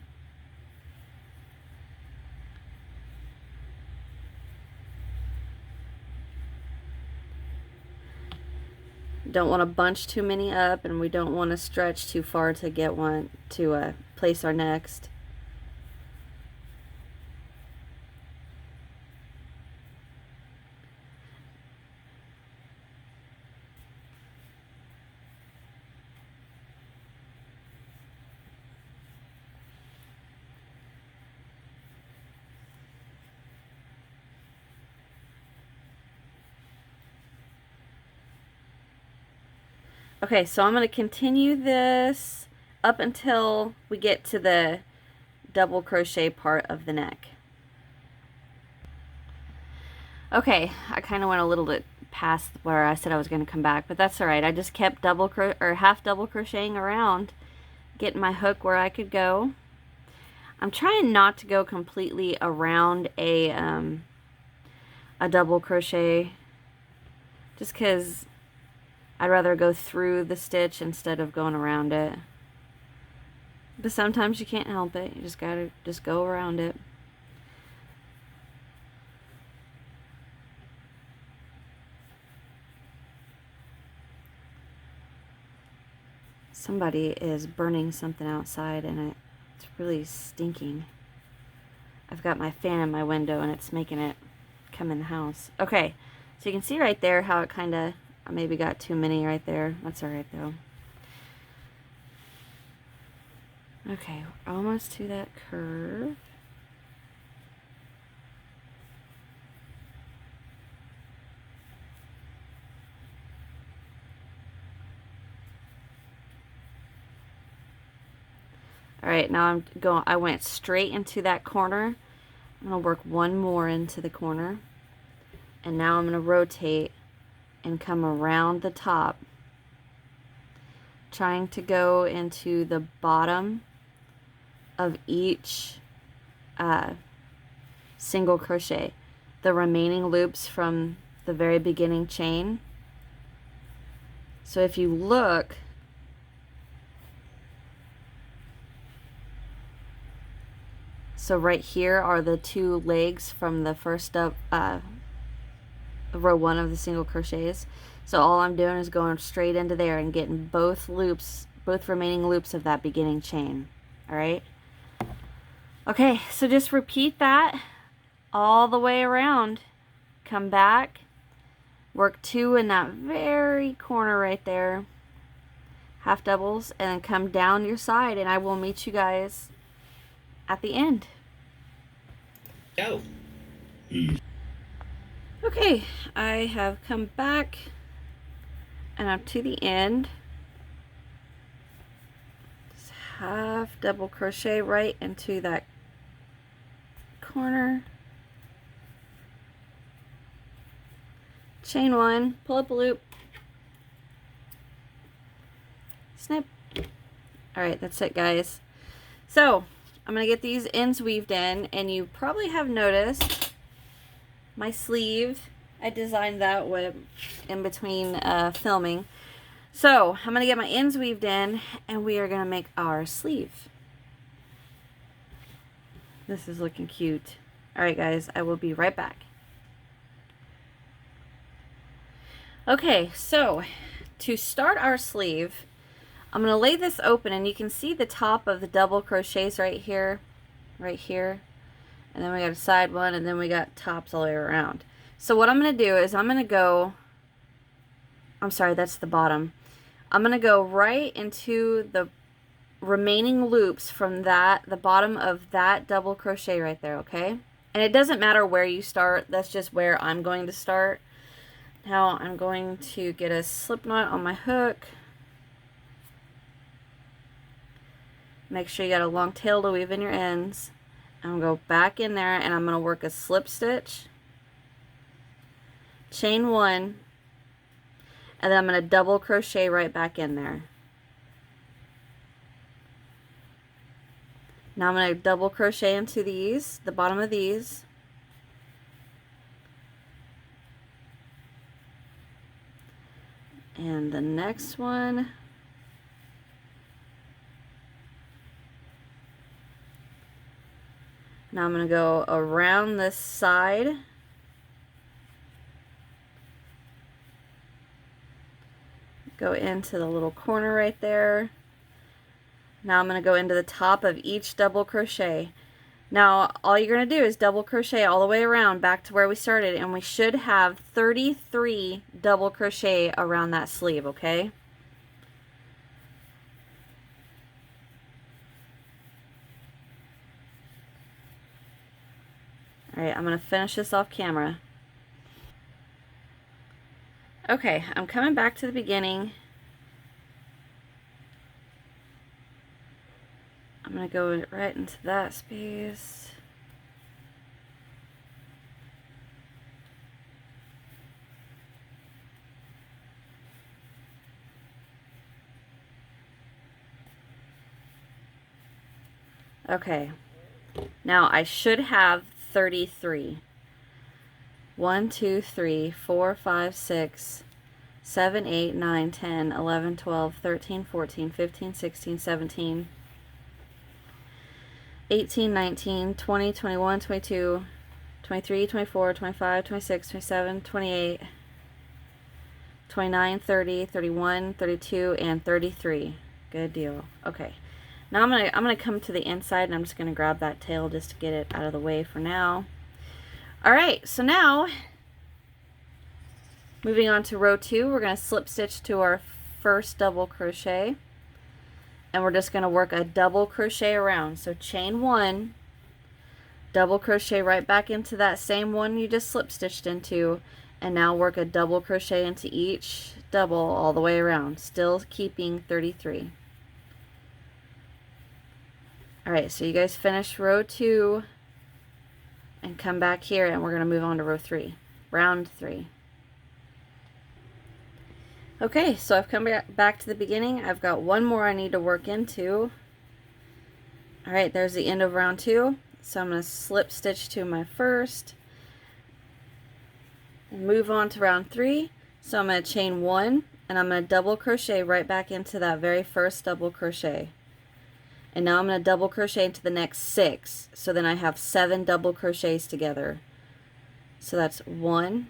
Don't want to bunch too many up, and we don't want to stretch too far to get one to place our next. Okay, so I'm going to continue this up until we get to the double crochet part of the neck. Okay, I kind of went a little bit past where I said I was going to come back, but that's all right. I just kept half double crocheting around, getting my hook where I could go. I'm trying not to go completely around a double crochet, just because I'd rather go through the stitch instead of going around it. But sometimes you can't help it. You just gotta go around it. Somebody is burning something outside, and it's really stinking. I've got my fan in my window and it's making it come in the house. Okay, so you can see right there how it kind of, I maybe got too many right there. That's alright though. Okay, we're almost to that curve. Alright, now I went straight into that corner. I'm going to work one more into the corner. And now I'm going to rotate and come around the top, trying to go into the bottom of each single crochet, the remaining loops from the very beginning chain. So if you look, so right here are the two legs from the first up row one of the single crochets. So all I'm doing is going straight into there and getting both loops, both remaining loops of that beginning chain. Alright? Okay, so just repeat that all the way around. Come back, work two in that very corner right there, half doubles, and then come down your side, and I will meet you guys at the end. Go. Okay, I have come back and I'm to the end. Just half double crochet right into that corner. Chain one, pull up a loop, snip. All right, that's it, guys. So I'm gonna get these ends weaved in, and you probably have noticed my sleeve. I designed that with in between filming. So I'm gonna get my ends weaved in, and we are gonna make our sleeve. This is looking cute. All right, guys, I will be right back. Okay, so to start our sleeve, I'm going to lay this open, and you can see the top of the double crochets right here, and then we got a side one, and then we got tops all the way around. So what I'm going to do is I'm going to go, I'm sorry, that's the bottom. I'm going to go right into the remaining loops from that, the bottom of that double crochet right there, okay? And it doesn't matter where you start, that's just where I'm going to start. Now I'm going to get a slip knot on my hook. Make sure you got a long tail to weave in your ends. I'm going to go back in there, and I'm going to work a slip stitch, chain one, and then I'm going to double crochet right back in there. Now I'm going to double crochet into these, the bottom of these. And the next one. Now I'm going to go around this side. Go into the little corner right there. Now I'm going to go into the top of each double crochet. Now all you're going to do is double crochet all the way around back to where we started, and we should have 33 double crochet around that sleeve, okay? Alright, I'm going to finish this off camera. Okay, I'm coming back to the beginning. I'm going to go right into that space. Okay, now I should have 33. 1, 2, 3, 4, 5, 6, 7, 8, 9, 10, 11, 12, 13, 14, 15, 16, 17, 18, 19, 20, 21, 22, 23, 24, 25, 26, 27, 28, 29, 30, 31, 32, and 33. Good deal. Okay. Now I'm gonna come to the inside, and I'm just gonna grab that tail just to get it out of the way for now. Alright, so now moving on to row 2, we're gonna slip stitch to our first double crochet, and we're just gonna work a double crochet around. So chain one, double crochet right back into that same one you just slip stitched into, and now work a double crochet into each double all the way around, still keeping 33. Alright, so you guys finish row 2 and come back here, and we're going to move on to row 3, round 3. Okay, so I've come back to the beginning. I've got one more I need to work into. Alright, there's the end of round 2. So I'm going to slip stitch to my first and move on to round 3. So I'm going to chain 1, and I'm going to double crochet right back into that very first double crochet. And now I'm going to double crochet into the next 6. So then I have 7 double crochets together. So that's 1,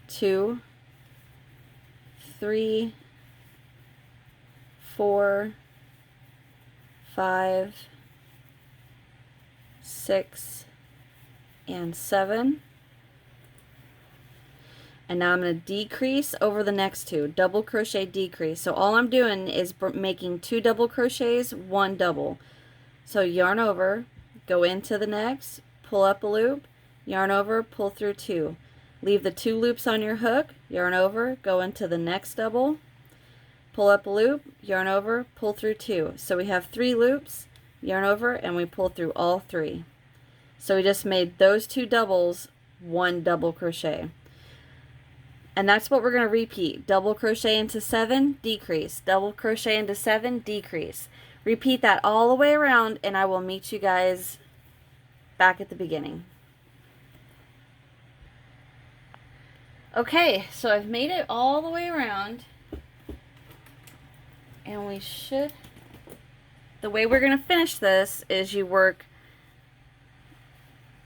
2, 3, 4, 5, 6, and 7. And now I'm going to decrease over the next 2, double crochet, decrease. So all I'm doing is making 2 double crochets, 1 double. So yarn over, go into the next, pull up a loop, yarn over, pull through 2. Leave the 2 loops on your hook, yarn over, go into the next double, pull up a loop, yarn over, pull through 2. So we have 3 loops, yarn over, and we pull through all 3. So we just made those 2 doubles 1 double crochet. And that's what we're going to repeat. Double crochet into 7, decrease. Double crochet into 7, decrease. Repeat that all the way around, and I will meet you guys back at the beginning. Okay, so I've made it all the way around, and we should, the way we're going to finish this is you work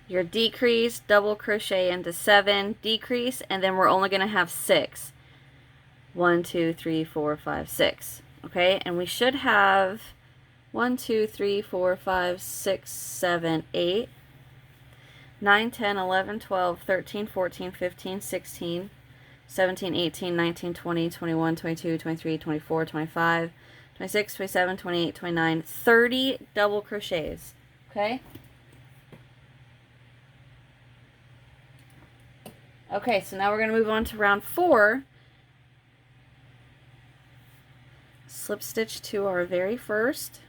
your decrease, double crochet into 7, decrease, and then we're only going to have 6. 1, 2, 3, 4, 5, 6. Okay, and we should have 1, 2, 3, 4, 5, 6, 7, 8, 9, 10, 11, 12, 13, 14, 15, 16, 17, 18, 19, 20, 21, 22, 23, 24, 25, 26, 27, 28, 29, 30 double crochets. Okay? Okay, so now we're going to move on to round 4. Slip stitch to our very first.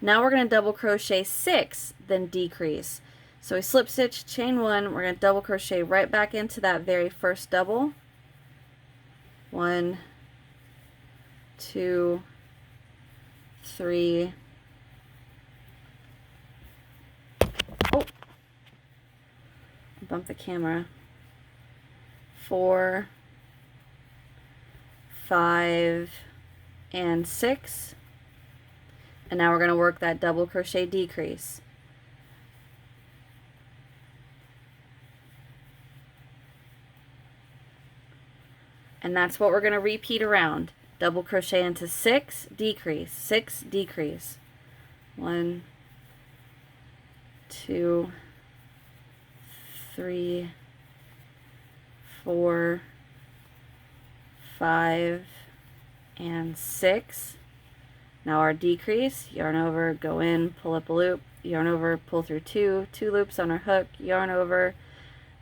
Now we're going to double crochet 6, then decrease. So we slip stitch, chain 1, we're going to double crochet right back into that very first double. 1, 2, 3. Oh, bump the camera. 4, 5, and 6. And now we're going to work that double crochet decrease. And that's what we're going to repeat around. Double crochet into 6, decrease, 6, decrease. 1, 2, 3, 4, 5, and 6. Now our decrease, yarn over, go in, pull up a loop, yarn over, pull through 2, 2 loops on our hook, yarn over,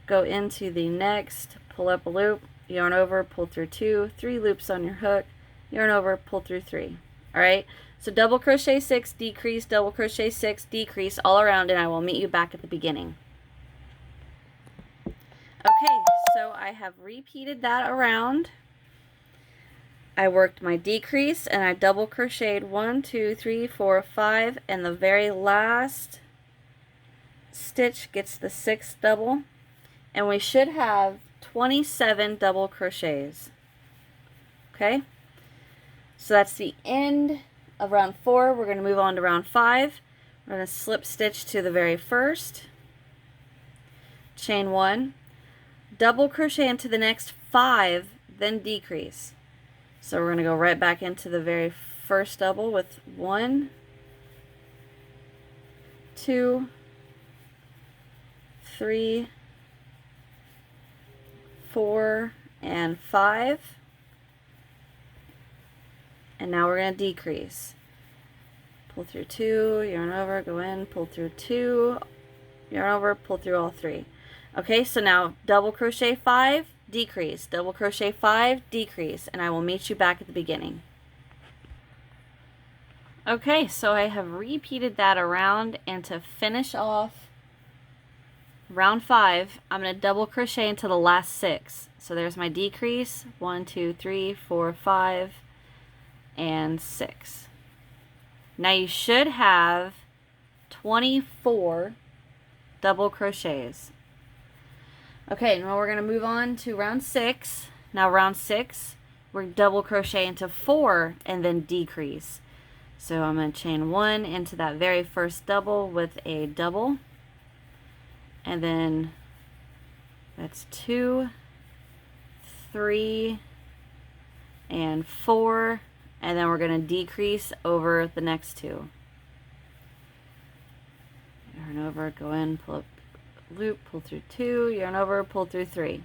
go into the next, pull up a loop, yarn over, pull through 2, 3 loops on your hook, yarn over, pull through 3. Alright, so double crochet 6, decrease, double crochet 6, decrease all around, and I will meet you back at the beginning. Okay, so I have repeated that around. I worked my decrease and I double crocheted 1, 2, 3, 4, 5, and the very last stitch gets the 6th double, and we should have 27 double crochets. Okay, so that's the end of round 4. We're going to move on to round 5. We're going to slip stitch to the very first, chain 1, double crochet into the next 5, then decrease. So we're going to go right back into the very first double with 1, 2, 3, 4, and 5. And now we're going to decrease. Pull through 2, yarn over, go in, pull through 2, yarn over, pull through all 3. Okay, so now double crochet 5, decrease, double crochet 5, decrease, and I will meet you back at the beginning. Okay, so I have repeated that around, and to finish off round 5, I'm going to double crochet into the last 6. So there's my decrease, 1, 2, 3, 4, 5, and 6. Now you should have 24 double crochets. Okay, now we're going to move on to round 6. Now round 6, we're double crochet into 4 and then decrease. So I'm going to chain 1 into that very first double with a double. And then that's 2, 3, and 4. And then we're going to decrease over the next 2. Yarn over, go in, pull up loop, pull through 2, yarn over, pull through 3.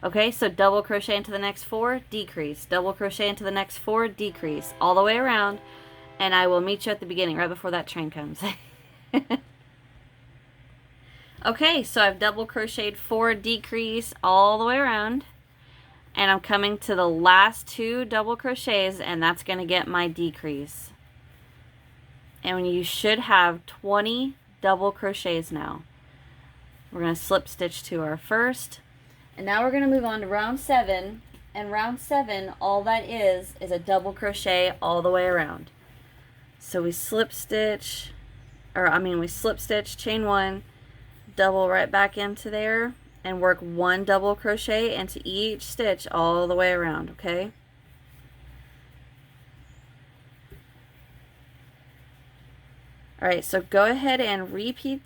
Okay, so double crochet into the next 4, decrease, double crochet into the next 4, decrease, all the way around, and I will meet you at the beginning right before that train comes. Okay, so I've double crocheted 4 decrease all the way around, and I'm coming to the last 2 double crochets, and that's going to get my decrease. And you should have 20 double crochets now. We're going to slip stitch to our first, and now we're going to move on to round 7. And round 7, all that is a double crochet all the way around. So we slip stitch, we slip stitch, chain 1, double right back into there, and work 1 double crochet into each stitch all the way around, okay? Alright, so go ahead and repeat,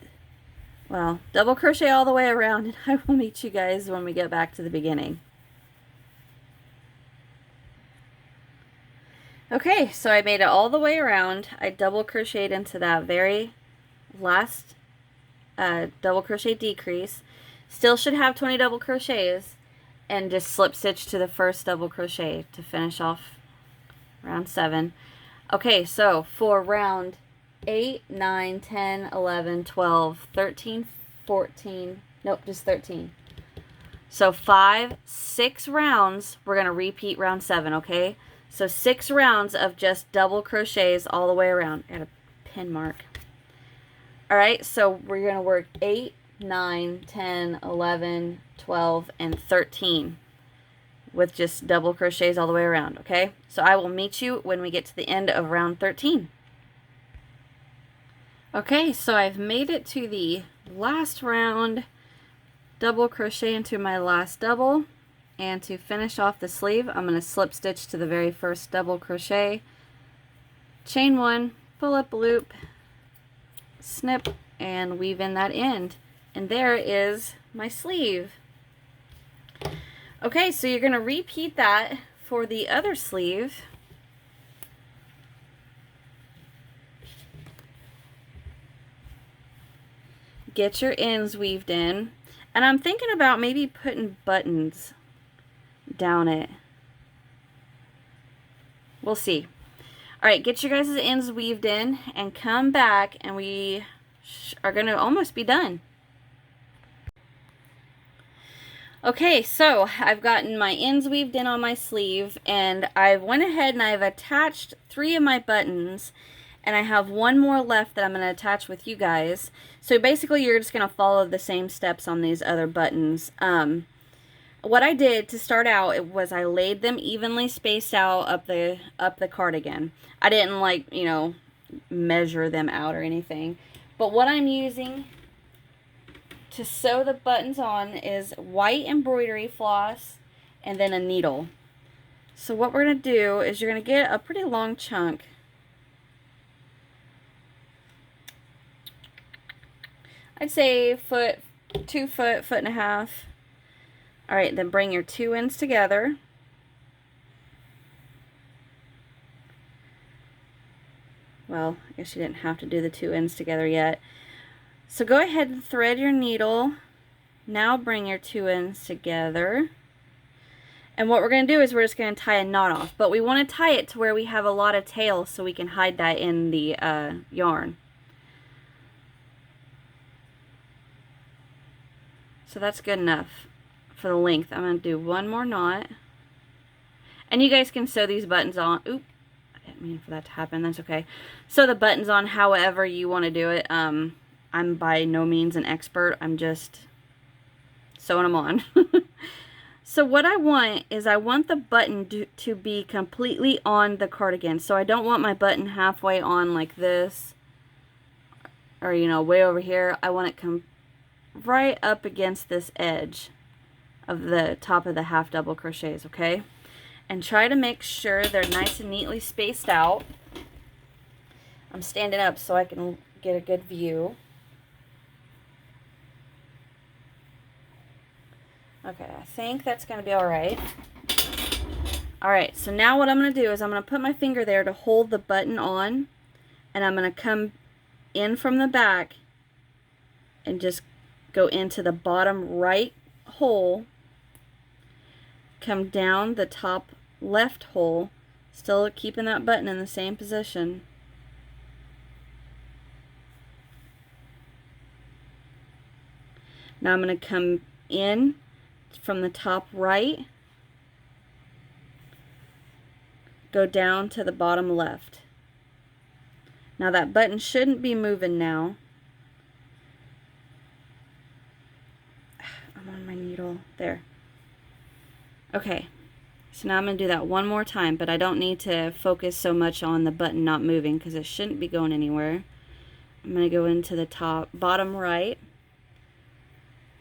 well, double crochet all the way around, and I will meet you guys when we get back to the beginning. Okay, so I made it all the way around. I double crocheted into that very last double crochet decrease. Still should have 20 double crochets, and just slip stitch to the first double crochet to finish off round 7. Okay, so for round 8, 9, 10, 11, 12, 13, 14, nope, just 13. So 5, 6 rounds, we're going to repeat round 7, okay? So 6 rounds of just double crochets all the way around. I got a pin mark. Alright, so we're going to work 8, 9, 10, 11, 12, and 13 with just double crochets all the way around, okay? So I will meet you when we get to the end of round 13. Okay, so I've made it to the last round, double crochet into my last double. And to finish off the sleeve, I'm going to slip stitch to the very first double crochet, chain 1, pull up a loop, snip, and weave in that end. And there is my sleeve. Okay, so you're going to repeat that for the other sleeve. Get your ends weaved in. And I'm thinking about maybe putting buttons down it. We'll see. Alright, get your guys' ends weaved in and come back, and we are going to almost be done. Okay, so I've gotten my ends weaved in on my sleeve, and I went ahead and I've attached 3 of my buttons, and I have 1 more left that I'm going to attach with you guys. So basically you're just going to follow the same steps on these other buttons. What I did to start out was I laid them evenly spaced out up the cardigan. I didn't measure them out or anything. But what I'm using to sew the buttons on is white embroidery floss and then a needle. So what we're going to do is you're going to get a pretty long chunk. I'd say 2 foot, 1.5 foot. Alright, then bring your 2 ends together. Well, I guess you didn't have to do the 2 ends together yet. So go ahead and thread your needle. Now bring your 2 ends together. And what we're going to do is we're just going to tie a knot off. But we want to tie it to where we have a lot of tail so we can hide that in the yarn. So that's good enough for the length. I'm going to do 1 more knot. And you guys can sew these buttons on. Oop, I didn't mean for that to happen. That's okay. Sew the buttons on however you want to do it. I'm by no means an expert. I'm just sewing them on. So what I want is I want the button to be completely on the cardigan. So I don't want my button halfway on like this, or way over here. I want it right up against this edge of the top of the half double crochets, okay? And try to make sure they're nice and neatly spaced out. I'm standing up so I can get a good view. Okay, I think that's going to be alright. Alright, so now what I'm going to do is I'm going to put my finger there to hold the button on, and I'm going to come in from the back and just go into the bottom right hole, come down the top left hole, still keeping that button in the same position. Now I'm going to come in from the top right, go down to the bottom left. Now that button shouldn't be moving now. I'm on my needle. There. Okay. So now I'm going to do that one more time, but I don't need to focus so much on the button not moving because it shouldn't be going anywhere. I'm going to go into the bottom right,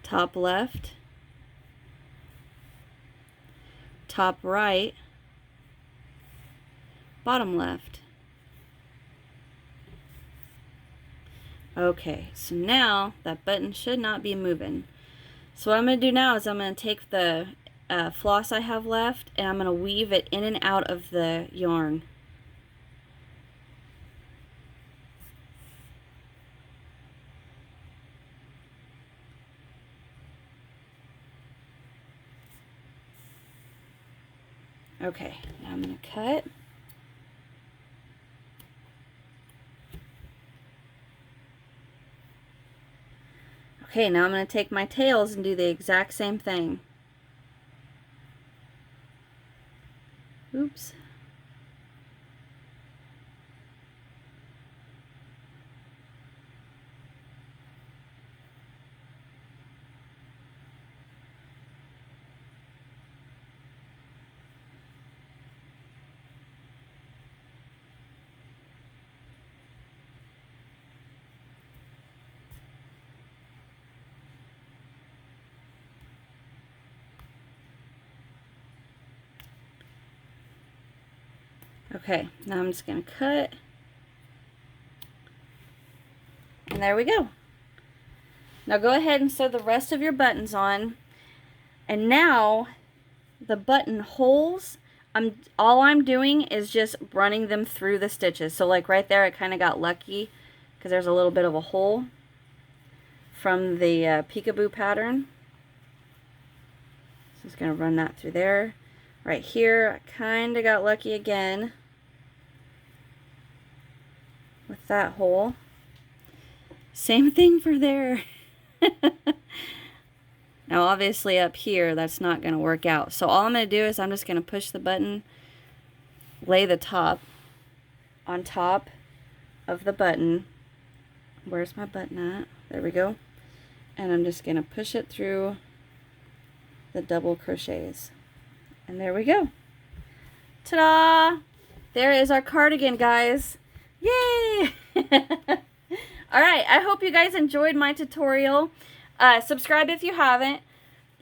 top left, top right, bottom left. Okay, so now that button should not be moving. So what I'm going to do now is I'm going to take the floss I have left and I'm going to weave it in and out of the yarn. Okay, now I'm going to cut. Okay, now I'm going to take my tails and do the exact same thing. Oops. Okay, now I'm just going to cut. And there we go. Now go ahead and sew the rest of your buttons on. And now the button holes, all I'm doing is just running them through the stitches. So like right there I kind of got lucky because there's a little bit of a hole from the peekaboo pattern. So I'm just going to run that through there. Right here I kind of got lucky again with that hole. Same thing for there. Now obviously up here that's not going to work out. So all I'm going to do is I'm just going to push the button, lay the top on top of the button. Where's my button at? There we go. And I'm just going to push it through the double crochets. And there we go. Ta-da! There is our cardigan, guys. Yay! Alright, I hope you guys enjoyed my tutorial. Subscribe if you haven't.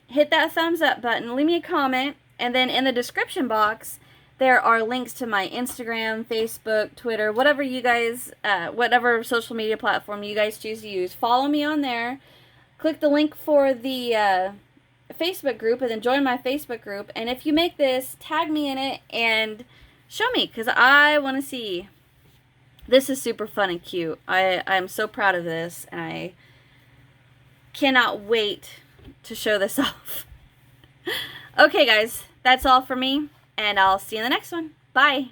Hit that thumbs up button. Leave me a comment. And then in the description box, there are links to my Instagram, Facebook, Twitter, whatever you guys, whatever social media platform you guys choose to use. Follow me on there. Click the link for the Facebook group and then join my Facebook group. And if you make this, tag me in it and show me because I want to see. This is super fun and cute. I'm so proud of this and I cannot wait to show this off. Okay guys, that's all for me and I'll see you in the next one. Bye.